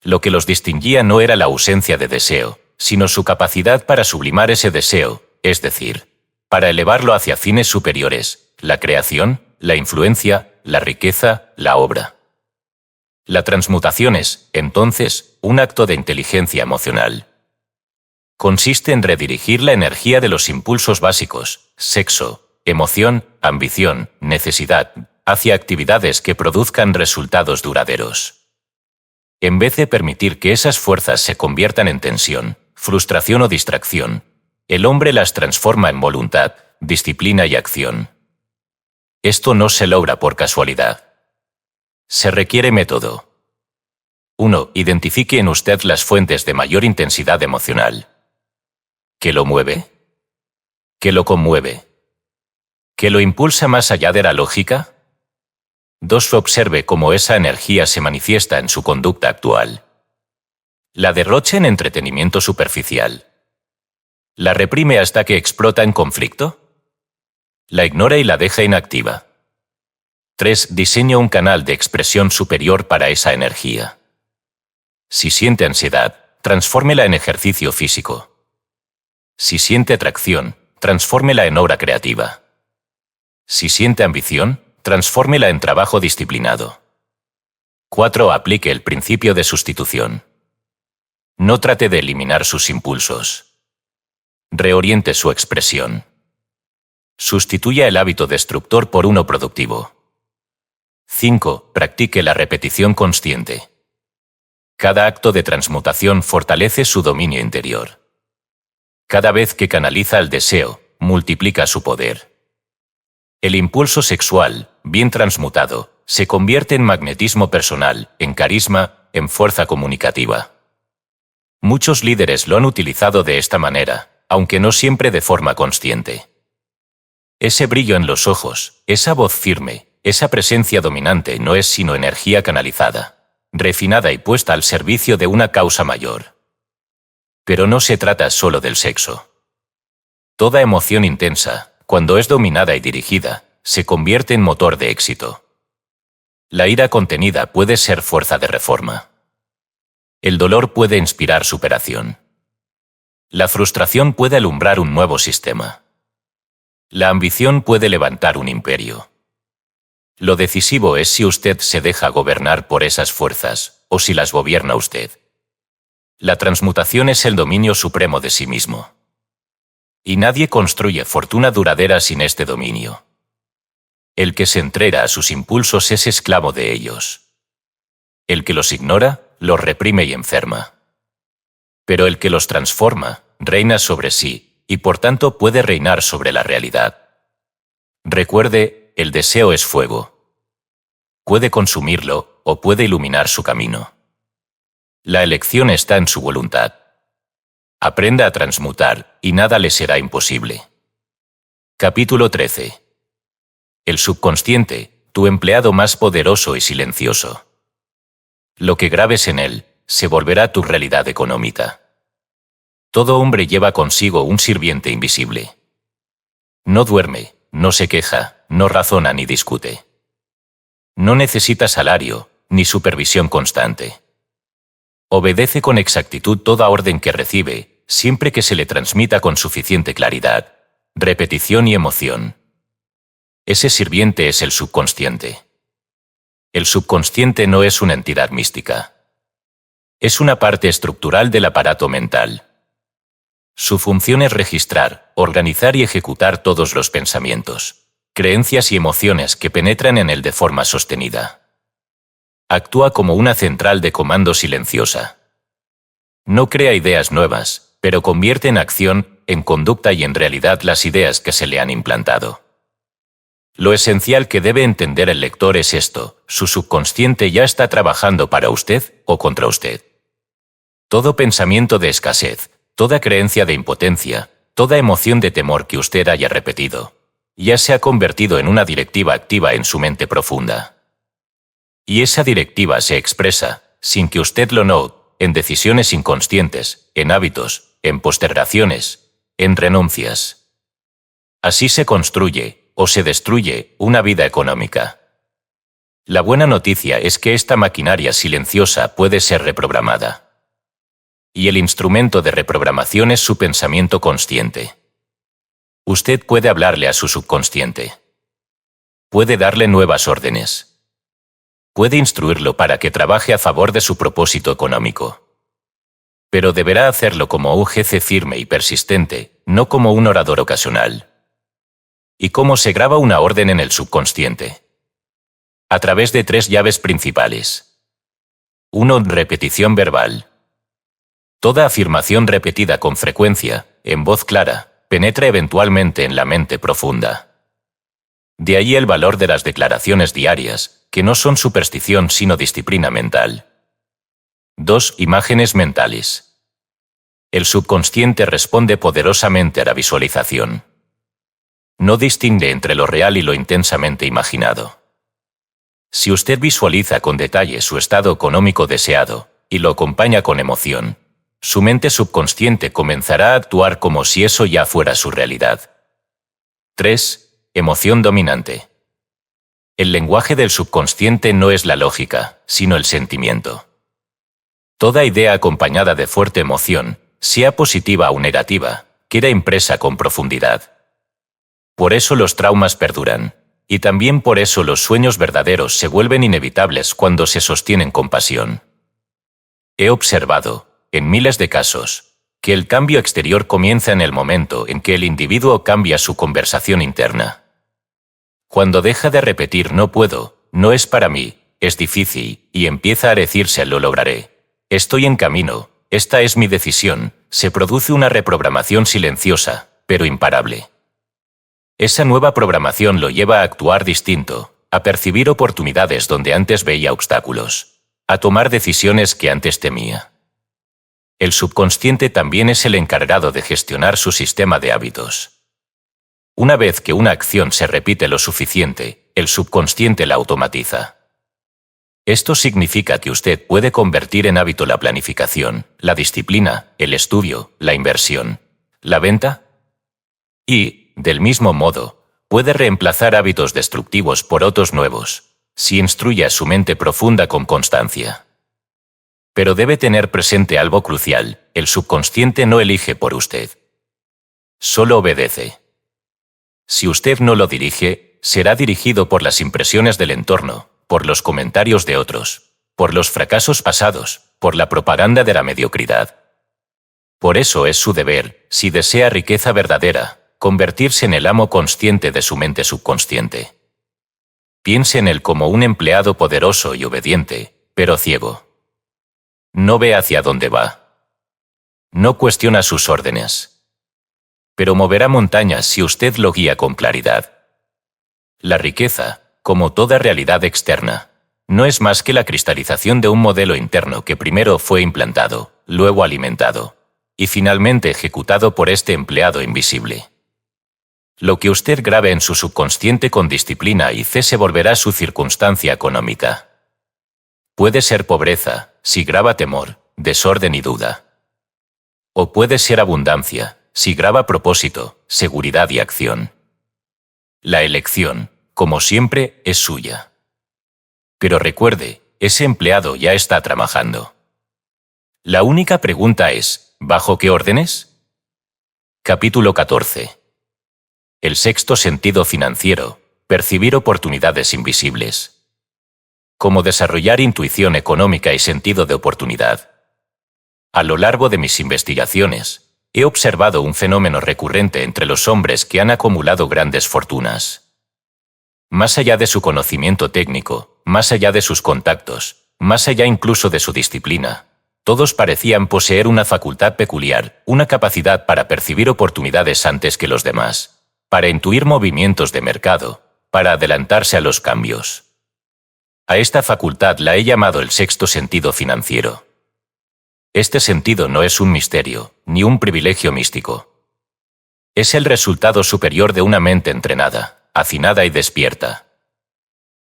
Lo que los distinguía no era la ausencia de deseo, sino su capacidad para sublimar ese deseo, es decir, para elevarlo hacia fines superiores, la creación, la influencia, la riqueza, la obra. La transmutación es, entonces, un acto de inteligencia emocional. Consiste en redirigir la energía de los impulsos básicos, sexo, emoción, ambición, necesidad, hacia actividades que produzcan resultados duraderos. En vez de permitir que esas fuerzas se conviertan en tensión, frustración o distracción, el hombre las transforma en voluntad, disciplina y acción. Esto no se logra por casualidad. Se requiere método. 1. Identifique en usted las fuentes de mayor intensidad emocional. ¿Qué lo mueve? ¿Qué lo conmueve? ¿Qué lo impulsa más allá de la lógica? 2. Observe cómo esa energía se manifiesta en su conducta actual. La derrocha en entretenimiento superficial. ¿La reprime hasta que explota en conflicto? ¿La ignora y la deja inactiva? 3. Diseña un canal de expresión superior para esa energía. Si siente ansiedad, transfórmela en ejercicio físico. Si siente atracción, transfórmela en obra creativa. Si siente ambición, transfórmela en trabajo disciplinado. 4. Aplique el principio de sustitución. No trate de eliminar sus impulsos. Reoriente su expresión. Sustituya el hábito destructor por uno productivo. 5. Practique la repetición consciente. Cada acto de transmutación fortalece su dominio interior. Cada vez que canaliza el deseo, multiplica su poder. El impulso sexual, bien transmutado, se convierte en magnetismo personal, en carisma, en fuerza comunicativa. Muchos líderes lo han utilizado de esta manera, aunque no siempre de forma consciente. Ese brillo en los ojos, esa voz firme, esa presencia dominante no es sino energía canalizada, refinada y puesta al servicio de una causa mayor. Pero no se trata solo del sexo. Toda emoción intensa, cuando es dominada y dirigida, se convierte en motor de éxito. La ira contenida puede ser fuerza de reforma. El dolor puede inspirar superación. La frustración puede alumbrar un nuevo sistema. La ambición puede levantar un imperio. Lo decisivo es si usted se deja gobernar por esas fuerzas, o si las gobierna usted. La transmutación es el dominio supremo de sí mismo. Y nadie construye fortuna duradera sin este dominio. El que se entrega a sus impulsos es esclavo de ellos. El que los ignora, los reprime y enferma. Pero el que los transforma, reina sobre sí, y por tanto puede reinar sobre la realidad. Recuerde, el deseo es fuego. Puede consumirlo, o puede iluminar su camino. La elección está en su voluntad. Aprenda a transmutar, y nada le será imposible. Capítulo 13. El subconsciente, tu empleado más poderoso y silencioso. Lo que grabes en él, se volverá tu realidad económica. Todo hombre lleva consigo un sirviente invisible. No duerme, no se queja, no razona ni discute. No necesita salario, ni supervisión constante. Obedece con exactitud toda orden que recibe, siempre que se le transmita con suficiente claridad, repetición y emoción. Ese sirviente es el subconsciente. El subconsciente no es una entidad mística. Es una parte estructural del aparato mental. Su función es registrar, organizar y ejecutar todos los pensamientos, creencias y emociones que penetran en él de forma sostenida. Actúa como una central de comando silenciosa. No crea ideas nuevas, pero convierte en acción, en conducta y en realidad las ideas que se le han implantado. Lo esencial que debe entender el lector es esto: su subconsciente ya está trabajando para usted o contra usted. Todo pensamiento de escasez, toda creencia de impotencia, toda emoción de temor que usted haya repetido, ya se ha convertido en una directiva activa en su mente profunda. Y esa directiva se expresa, sin que usted lo note, en decisiones inconscientes, en hábitos, en postergaciones, en renuncias. Así se construye, o se destruye, una vida económica. La buena noticia es que esta maquinaria silenciosa puede ser reprogramada. Y el instrumento de reprogramación es su pensamiento consciente. Usted puede hablarle a su subconsciente. Puede darle nuevas órdenes. Puede instruirlo para que trabaje a favor de su propósito económico. Pero deberá hacerlo como un jefe firme y persistente, no como un orador ocasional. ¿Y cómo se graba una orden en el subconsciente? A través de 3 llaves principales. 1. Repetición verbal. Toda afirmación repetida con frecuencia, en voz clara, penetra eventualmente en la mente profunda. De ahí el valor de las declaraciones diarias, que no son superstición sino disciplina mental. 2. Imágenes mentales. El subconsciente responde poderosamente a la visualización. No distingue entre lo real y lo intensamente imaginado. Si usted visualiza con detalle su estado económico deseado, y lo acompaña con emoción, su mente subconsciente comenzará a actuar como si eso ya fuera su realidad. 3. Emoción dominante. El lenguaje del subconsciente no es la lógica, sino el sentimiento. Toda idea acompañada de fuerte emoción, sea positiva o negativa, queda impresa con profundidad. Por eso los traumas perduran, y también por eso los sueños verdaderos se vuelven inevitables cuando se sostienen con pasión. He observado, en miles de casos, Que el cambio exterior comienza en el momento en que el individuo cambia su conversación interna. Cuando deja de repetir no puedo, no es para mí, es difícil, y empieza a decirse lo lograré. Estoy en camino, esta es mi decisión, se produce una reprogramación silenciosa, pero imparable. Esa nueva programación lo lleva a actuar distinto, a percibir oportunidades donde antes veía obstáculos, a tomar decisiones que antes temía. El subconsciente también es el encargado de gestionar su sistema de hábitos. Una vez que una acción se repite lo suficiente, el subconsciente la automatiza. Esto significa que usted puede convertir en hábito la planificación, la disciplina, el estudio, la inversión, la venta y, del mismo modo, puede reemplazar hábitos destructivos por otros nuevos, si instruye a su mente profunda con constancia. Pero debe tener presente algo crucial: el subconsciente no elige por usted. Solo obedece. Si usted no lo dirige, será dirigido por las impresiones del entorno, por los comentarios de otros, por los fracasos pasados, por la propaganda de la mediocridad. Por eso es su deber, si desea riqueza verdadera, convertirse en el amo consciente de su mente subconsciente. Piense en él como un empleado poderoso y obediente, pero ciego. No ve hacia dónde va. No cuestiona sus órdenes. Pero moverá montañas si usted lo guía con claridad. La riqueza, como toda realidad externa, no es más que la cristalización de un modelo interno que primero fue implantado, luego alimentado, y finalmente ejecutado por este empleado invisible. Lo que usted grabe en su subconsciente con disciplina y fe se volverá su circunstancia económica. Puede ser pobreza, si graba temor, desorden y duda. O puede ser abundancia, si graba propósito, seguridad y acción. La elección, como siempre, es suya. Pero recuerde, ese empleado ya está trabajando. La única pregunta es, ¿bajo qué órdenes? Capítulo 14. El sexto sentido financiero: percibir oportunidades invisibles. Cómo desarrollar intuición económica y sentido de oportunidad. A lo largo de mis investigaciones, he observado un fenómeno recurrente entre los hombres que han acumulado grandes fortunas. Más allá de su conocimiento técnico, más allá de sus contactos, más allá incluso de su disciplina, todos parecían poseer una facultad peculiar, una capacidad para percibir oportunidades antes que los demás, para intuir movimientos de mercado, para adelantarse a los cambios. A esta facultad la he llamado el sexto sentido financiero. Este sentido no es un misterio, ni un privilegio místico. Es el resultado superior de una mente entrenada, afinada y despierta.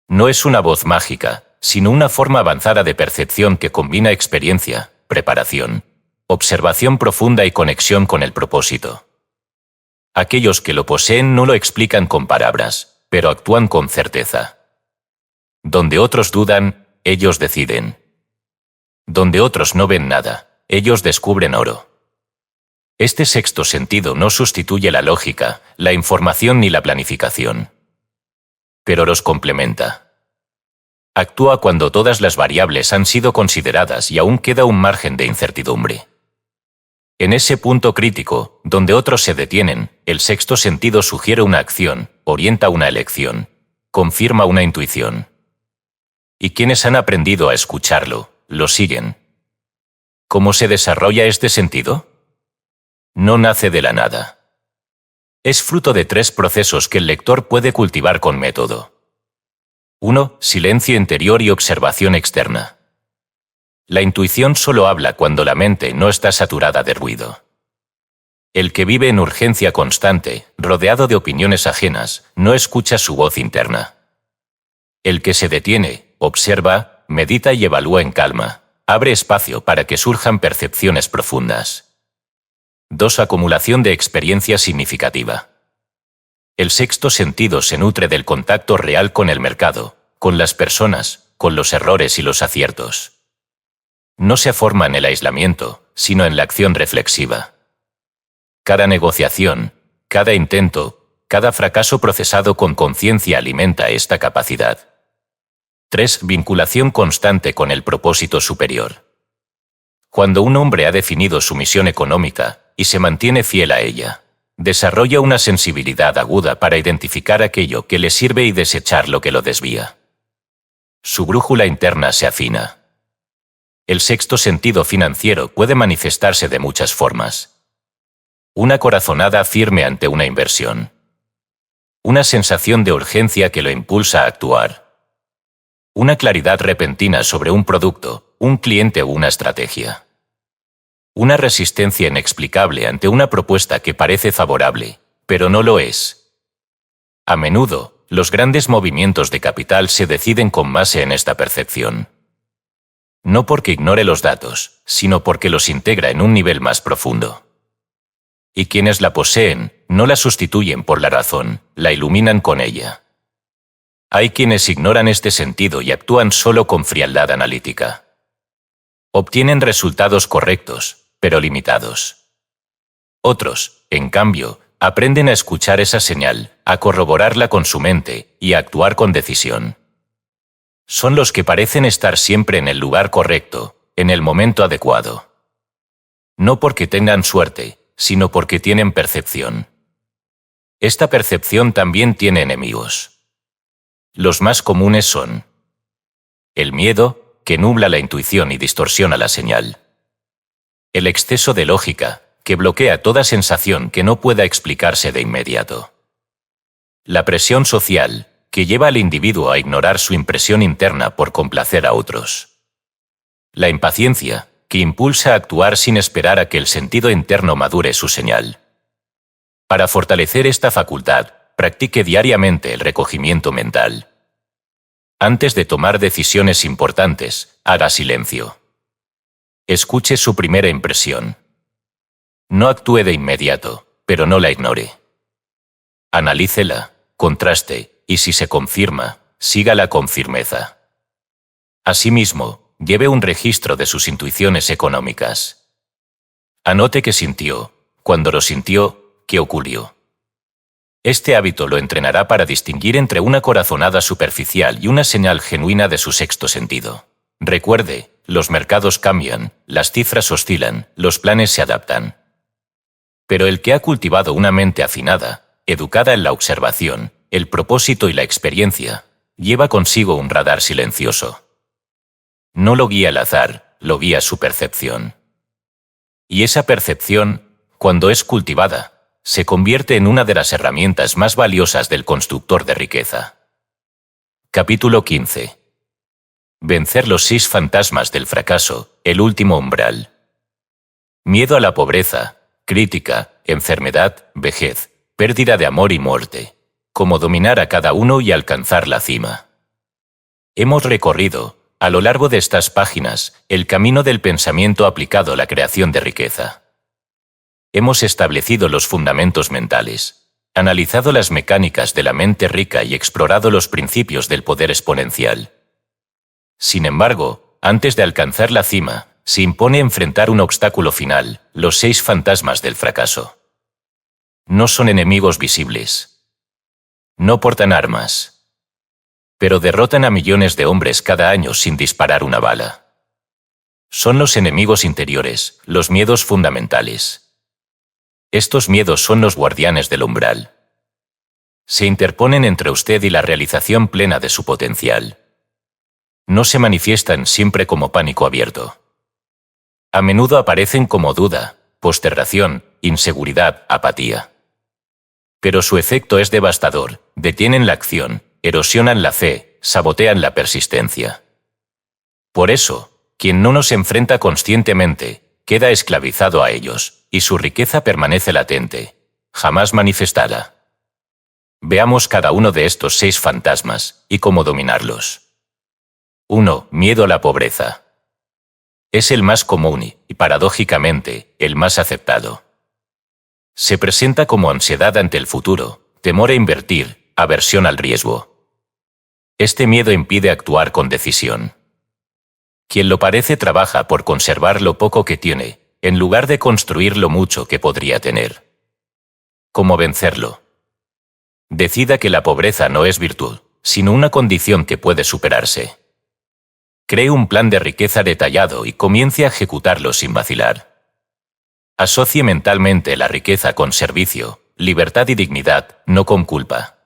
No es una voz mágica, sino una forma avanzada de percepción que combina experiencia, preparación, observación profunda y conexión con el propósito. Aquellos que lo poseen no lo explican con palabras, pero actúan con certeza. Donde otros dudan, ellos deciden. Donde otros no ven nada, ellos descubren oro. Este sexto sentido no sustituye la lógica, la información ni la planificación. Pero los complementa. Actúa cuando todas las variables han sido consideradas y aún queda un margen de incertidumbre. En ese punto crítico, donde otros se detienen, el sexto sentido sugiere una acción, orienta una elección, confirma una intuición. Y quienes han aprendido a escucharlo, lo siguen. ¿Cómo se desarrolla este sentido? No nace de la nada. Es fruto de 3 procesos que el lector puede cultivar con método. 1. Silencio interior y observación externa. La intuición solo habla cuando la mente no está saturada de ruido. El que vive en urgencia constante, rodeado de opiniones ajenas, no escucha su voz interna. El que se detiene, observa, medita y evalúa en calma, abre espacio para que surjan percepciones profundas. 2. Acumulación de experiencia significativa. El sexto sentido se nutre del contacto real con el mercado, con las personas, con los errores y los aciertos. No se forma en el aislamiento, sino en la acción reflexiva. Cada negociación, cada intento, cada fracaso procesado con conciencia alimenta esta capacidad. 3. Vinculación constante con el propósito superior. Cuando un hombre ha definido su misión económica y se mantiene fiel a ella, desarrolla una sensibilidad aguda para identificar aquello que le sirve y desechar lo que lo desvía. Su brújula interna se afina. El sexto sentido financiero puede manifestarse de muchas formas. Una corazonada firme ante una inversión. Una sensación de urgencia que lo impulsa a actuar. Una claridad repentina sobre un producto, un cliente o una estrategia. Una resistencia inexplicable ante una propuesta que parece favorable, pero no lo es. A menudo, los grandes movimientos de capital se deciden con base en esta percepción. No porque ignore los datos, sino porque los integra en un nivel más profundo. Y quienes la poseen, no la sustituyen por la razón, la iluminan con ella. Hay quienes ignoran este sentido y actúan solo con frialdad analítica. Obtienen resultados correctos, pero limitados. Otros, en cambio, aprenden a escuchar esa señal, a corroborarla con su mente y a actuar con decisión. Son los que parecen estar siempre en el lugar correcto, en el momento adecuado. No porque tengan suerte, sino porque tienen percepción. Esta percepción también tiene enemigos. Los más comunes son el miedo, que nubla la intuición y distorsiona la señal. El exceso de lógica, que bloquea toda sensación que no pueda explicarse de inmediato. La presión social, que lleva al individuo a ignorar su impresión interna por complacer a otros. La impaciencia, que impulsa a actuar sin esperar a que el sentido interno madure su señal. Para fortalecer esta facultad, practique diariamente el recogimiento mental. Antes de tomar decisiones importantes, haga silencio. Escuche su primera impresión. No actúe de inmediato, pero no la ignore. Analícela, contraste, y si se confirma, sígala con firmeza. Asimismo, lleve un registro de sus intuiciones económicas. Anote qué sintió, cuando lo sintió, qué ocurrió. Este hábito lo entrenará para distinguir entre una corazonada superficial y una señal genuina de su sexto sentido. Recuerde, los mercados cambian, las cifras oscilan, los planes se adaptan. Pero el que ha cultivado una mente afinada, educada en la observación, el propósito y la experiencia, lleva consigo un radar silencioso. No lo guía el azar, lo guía su percepción. Y esa percepción, cuando es cultivada, se convierte en una de las herramientas más valiosas del constructor de riqueza. Capítulo 15. Vencer los 6 fantasmas del fracaso, el último umbral. Miedo a la pobreza, crítica, enfermedad, vejez, pérdida de amor y muerte. Cómo dominar a cada uno y alcanzar la cima. Hemos recorrido, a lo largo de estas páginas, el camino del pensamiento aplicado a la creación de riqueza. Hemos establecido los fundamentos mentales, analizado las mecánicas de la mente rica y explorado los principios del poder exponencial. Sin embargo, antes de alcanzar la cima, se impone enfrentar un obstáculo final, los 6 fantasmas del fracaso. No son enemigos visibles. No portan armas. Pero derrotan a millones de hombres cada año sin disparar una bala. Son los enemigos interiores, los miedos fundamentales. Estos miedos son los guardianes del umbral. Se interponen entre usted y la realización plena de su potencial. No se manifiestan siempre como pánico abierto. A menudo aparecen como duda, postergación, inseguridad, apatía. Pero su efecto es devastador, detienen la acción, erosionan la fe, sabotean la persistencia. Por eso, quien no nos enfrenta conscientemente, queda esclavizado a ellos, y su riqueza permanece latente, jamás manifestada. Veamos cada uno de estos 6 fantasmas, y cómo dominarlos. 1. Miedo a la pobreza. Es el más común y, paradójicamente, el más aceptado. Se presenta como ansiedad ante el futuro, temor a invertir, aversión al riesgo. Este miedo impide actuar con decisión. Quien lo padece trabaja por conservar lo poco que tiene, en lugar de construir lo mucho que podría tener. ¿Cómo vencerlo? Decida que la pobreza no es virtud, sino una condición que puede superarse. Cree un plan de riqueza detallado y comience a ejecutarlo sin vacilar. Asocie mentalmente la riqueza con servicio, libertad y dignidad, no con culpa.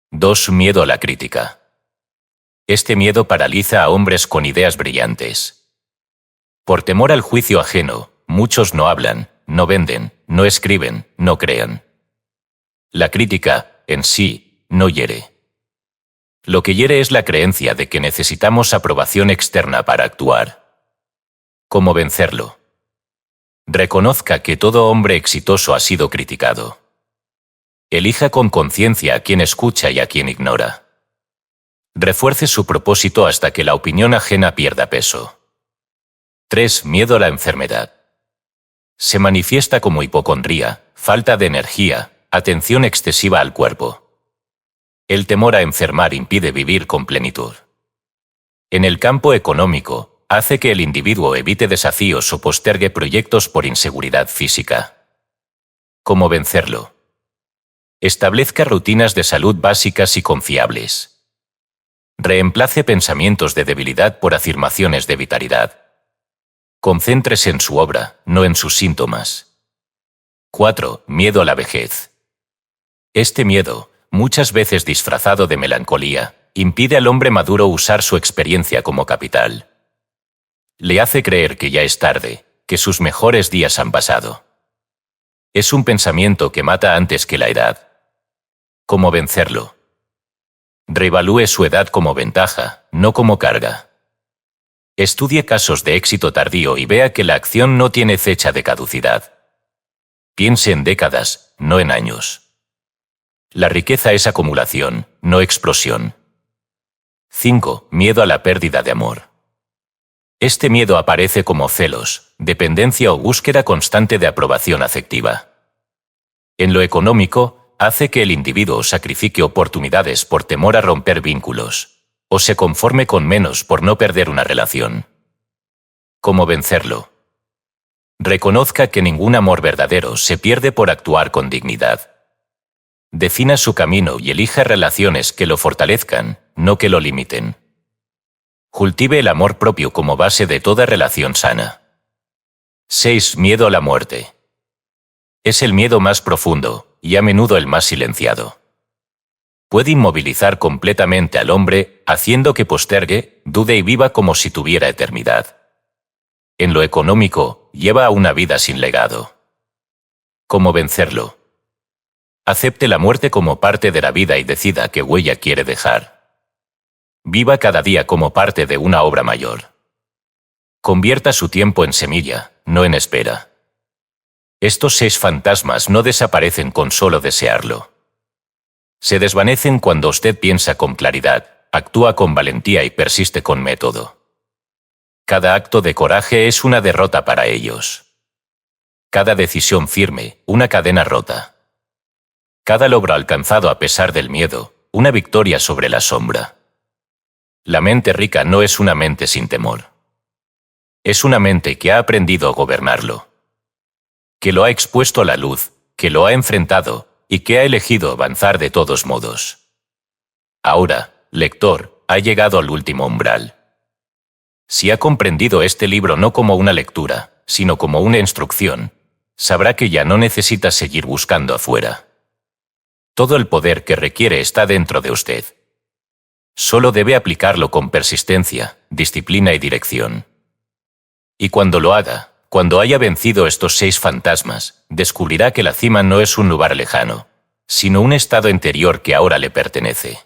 2. Miedo a la crítica. Este miedo paraliza a hombres con ideas brillantes. Por temor al juicio ajeno, muchos no hablan, no venden, no escriben, no crean. La crítica, en sí, no hiere. Lo que hiere es la creencia de que necesitamos aprobación externa para actuar. ¿Cómo vencerlo? Reconozca que todo hombre exitoso ha sido criticado. Elija con conciencia a quien escucha y a quien ignora. Refuerce su propósito hasta que la opinión ajena pierda peso. 3. Miedo a la enfermedad. Se manifiesta como hipocondría, falta de energía, atención excesiva al cuerpo. El temor a enfermar impide vivir con plenitud. En el campo económico, hace que el individuo evite desafíos o postergue proyectos por inseguridad física. ¿Cómo vencerlo? Establezca rutinas de salud básicas y confiables. Reemplace pensamientos de debilidad por afirmaciones de vitalidad. Concéntrese en su obra, no en sus síntomas. 4. Miedo a la vejez. Este miedo, muchas veces disfrazado de melancolía, impide al hombre maduro usar su experiencia como capital. Le hace creer que ya es tarde, que sus mejores días han pasado. Es un pensamiento que mata antes que la edad. ¿Cómo vencerlo? Reevalúe su edad como ventaja, no como carga. Estudie casos de éxito tardío y vea que la acción no tiene fecha de caducidad. Piense en décadas, no en años. La riqueza es acumulación, no explosión. 5. Miedo a la pérdida de amor. Este miedo aparece como celos, dependencia o búsqueda constante de aprobación afectiva. En lo económico, hace que el individuo sacrifique oportunidades por temor a romper vínculos, o se conforme con menos por no perder una relación. ¿Cómo vencerlo? Reconozca que ningún amor verdadero se pierde por actuar con dignidad. Defina su camino y elija relaciones que lo fortalezcan, no que lo limiten. Cultive el amor propio como base de toda relación sana. 6. Miedo a la muerte. Es el miedo más profundo, y a menudo el más silenciado. Puede inmovilizar completamente al hombre, haciendo que postergue, dude y viva como si tuviera eternidad. En lo económico, lleva una vida sin legado. ¿Cómo vencerlo? Acepte la muerte como parte de la vida y decida qué huella quiere dejar. Viva cada día como parte de una obra mayor. Convierta su tiempo en semilla, no en espera. Estos 6 fantasmas no desaparecen con solo desearlo. Se desvanecen cuando usted piensa con claridad, actúa con valentía y persiste con método. Cada acto de coraje es una derrota para ellos. Cada decisión firme, una cadena rota. Cada logro alcanzado a pesar del miedo, una victoria sobre la sombra. La mente rica no es una mente sin temor. Es una mente que ha aprendido a gobernarlo. Que lo ha expuesto a la luz, que lo ha enfrentado y que ha elegido avanzar de todos modos. Ahora, lector, ha llegado al último umbral. Si ha comprendido este libro no como una lectura, sino como una instrucción, sabrá que ya no necesita seguir buscando afuera. Todo el poder que requiere está dentro de usted. Solo debe aplicarlo con persistencia, disciplina y dirección. Y cuando lo haga, cuando haya vencido estos 6 fantasmas, descubrirá que la cima no es un lugar lejano, sino un estado interior que ahora le pertenece.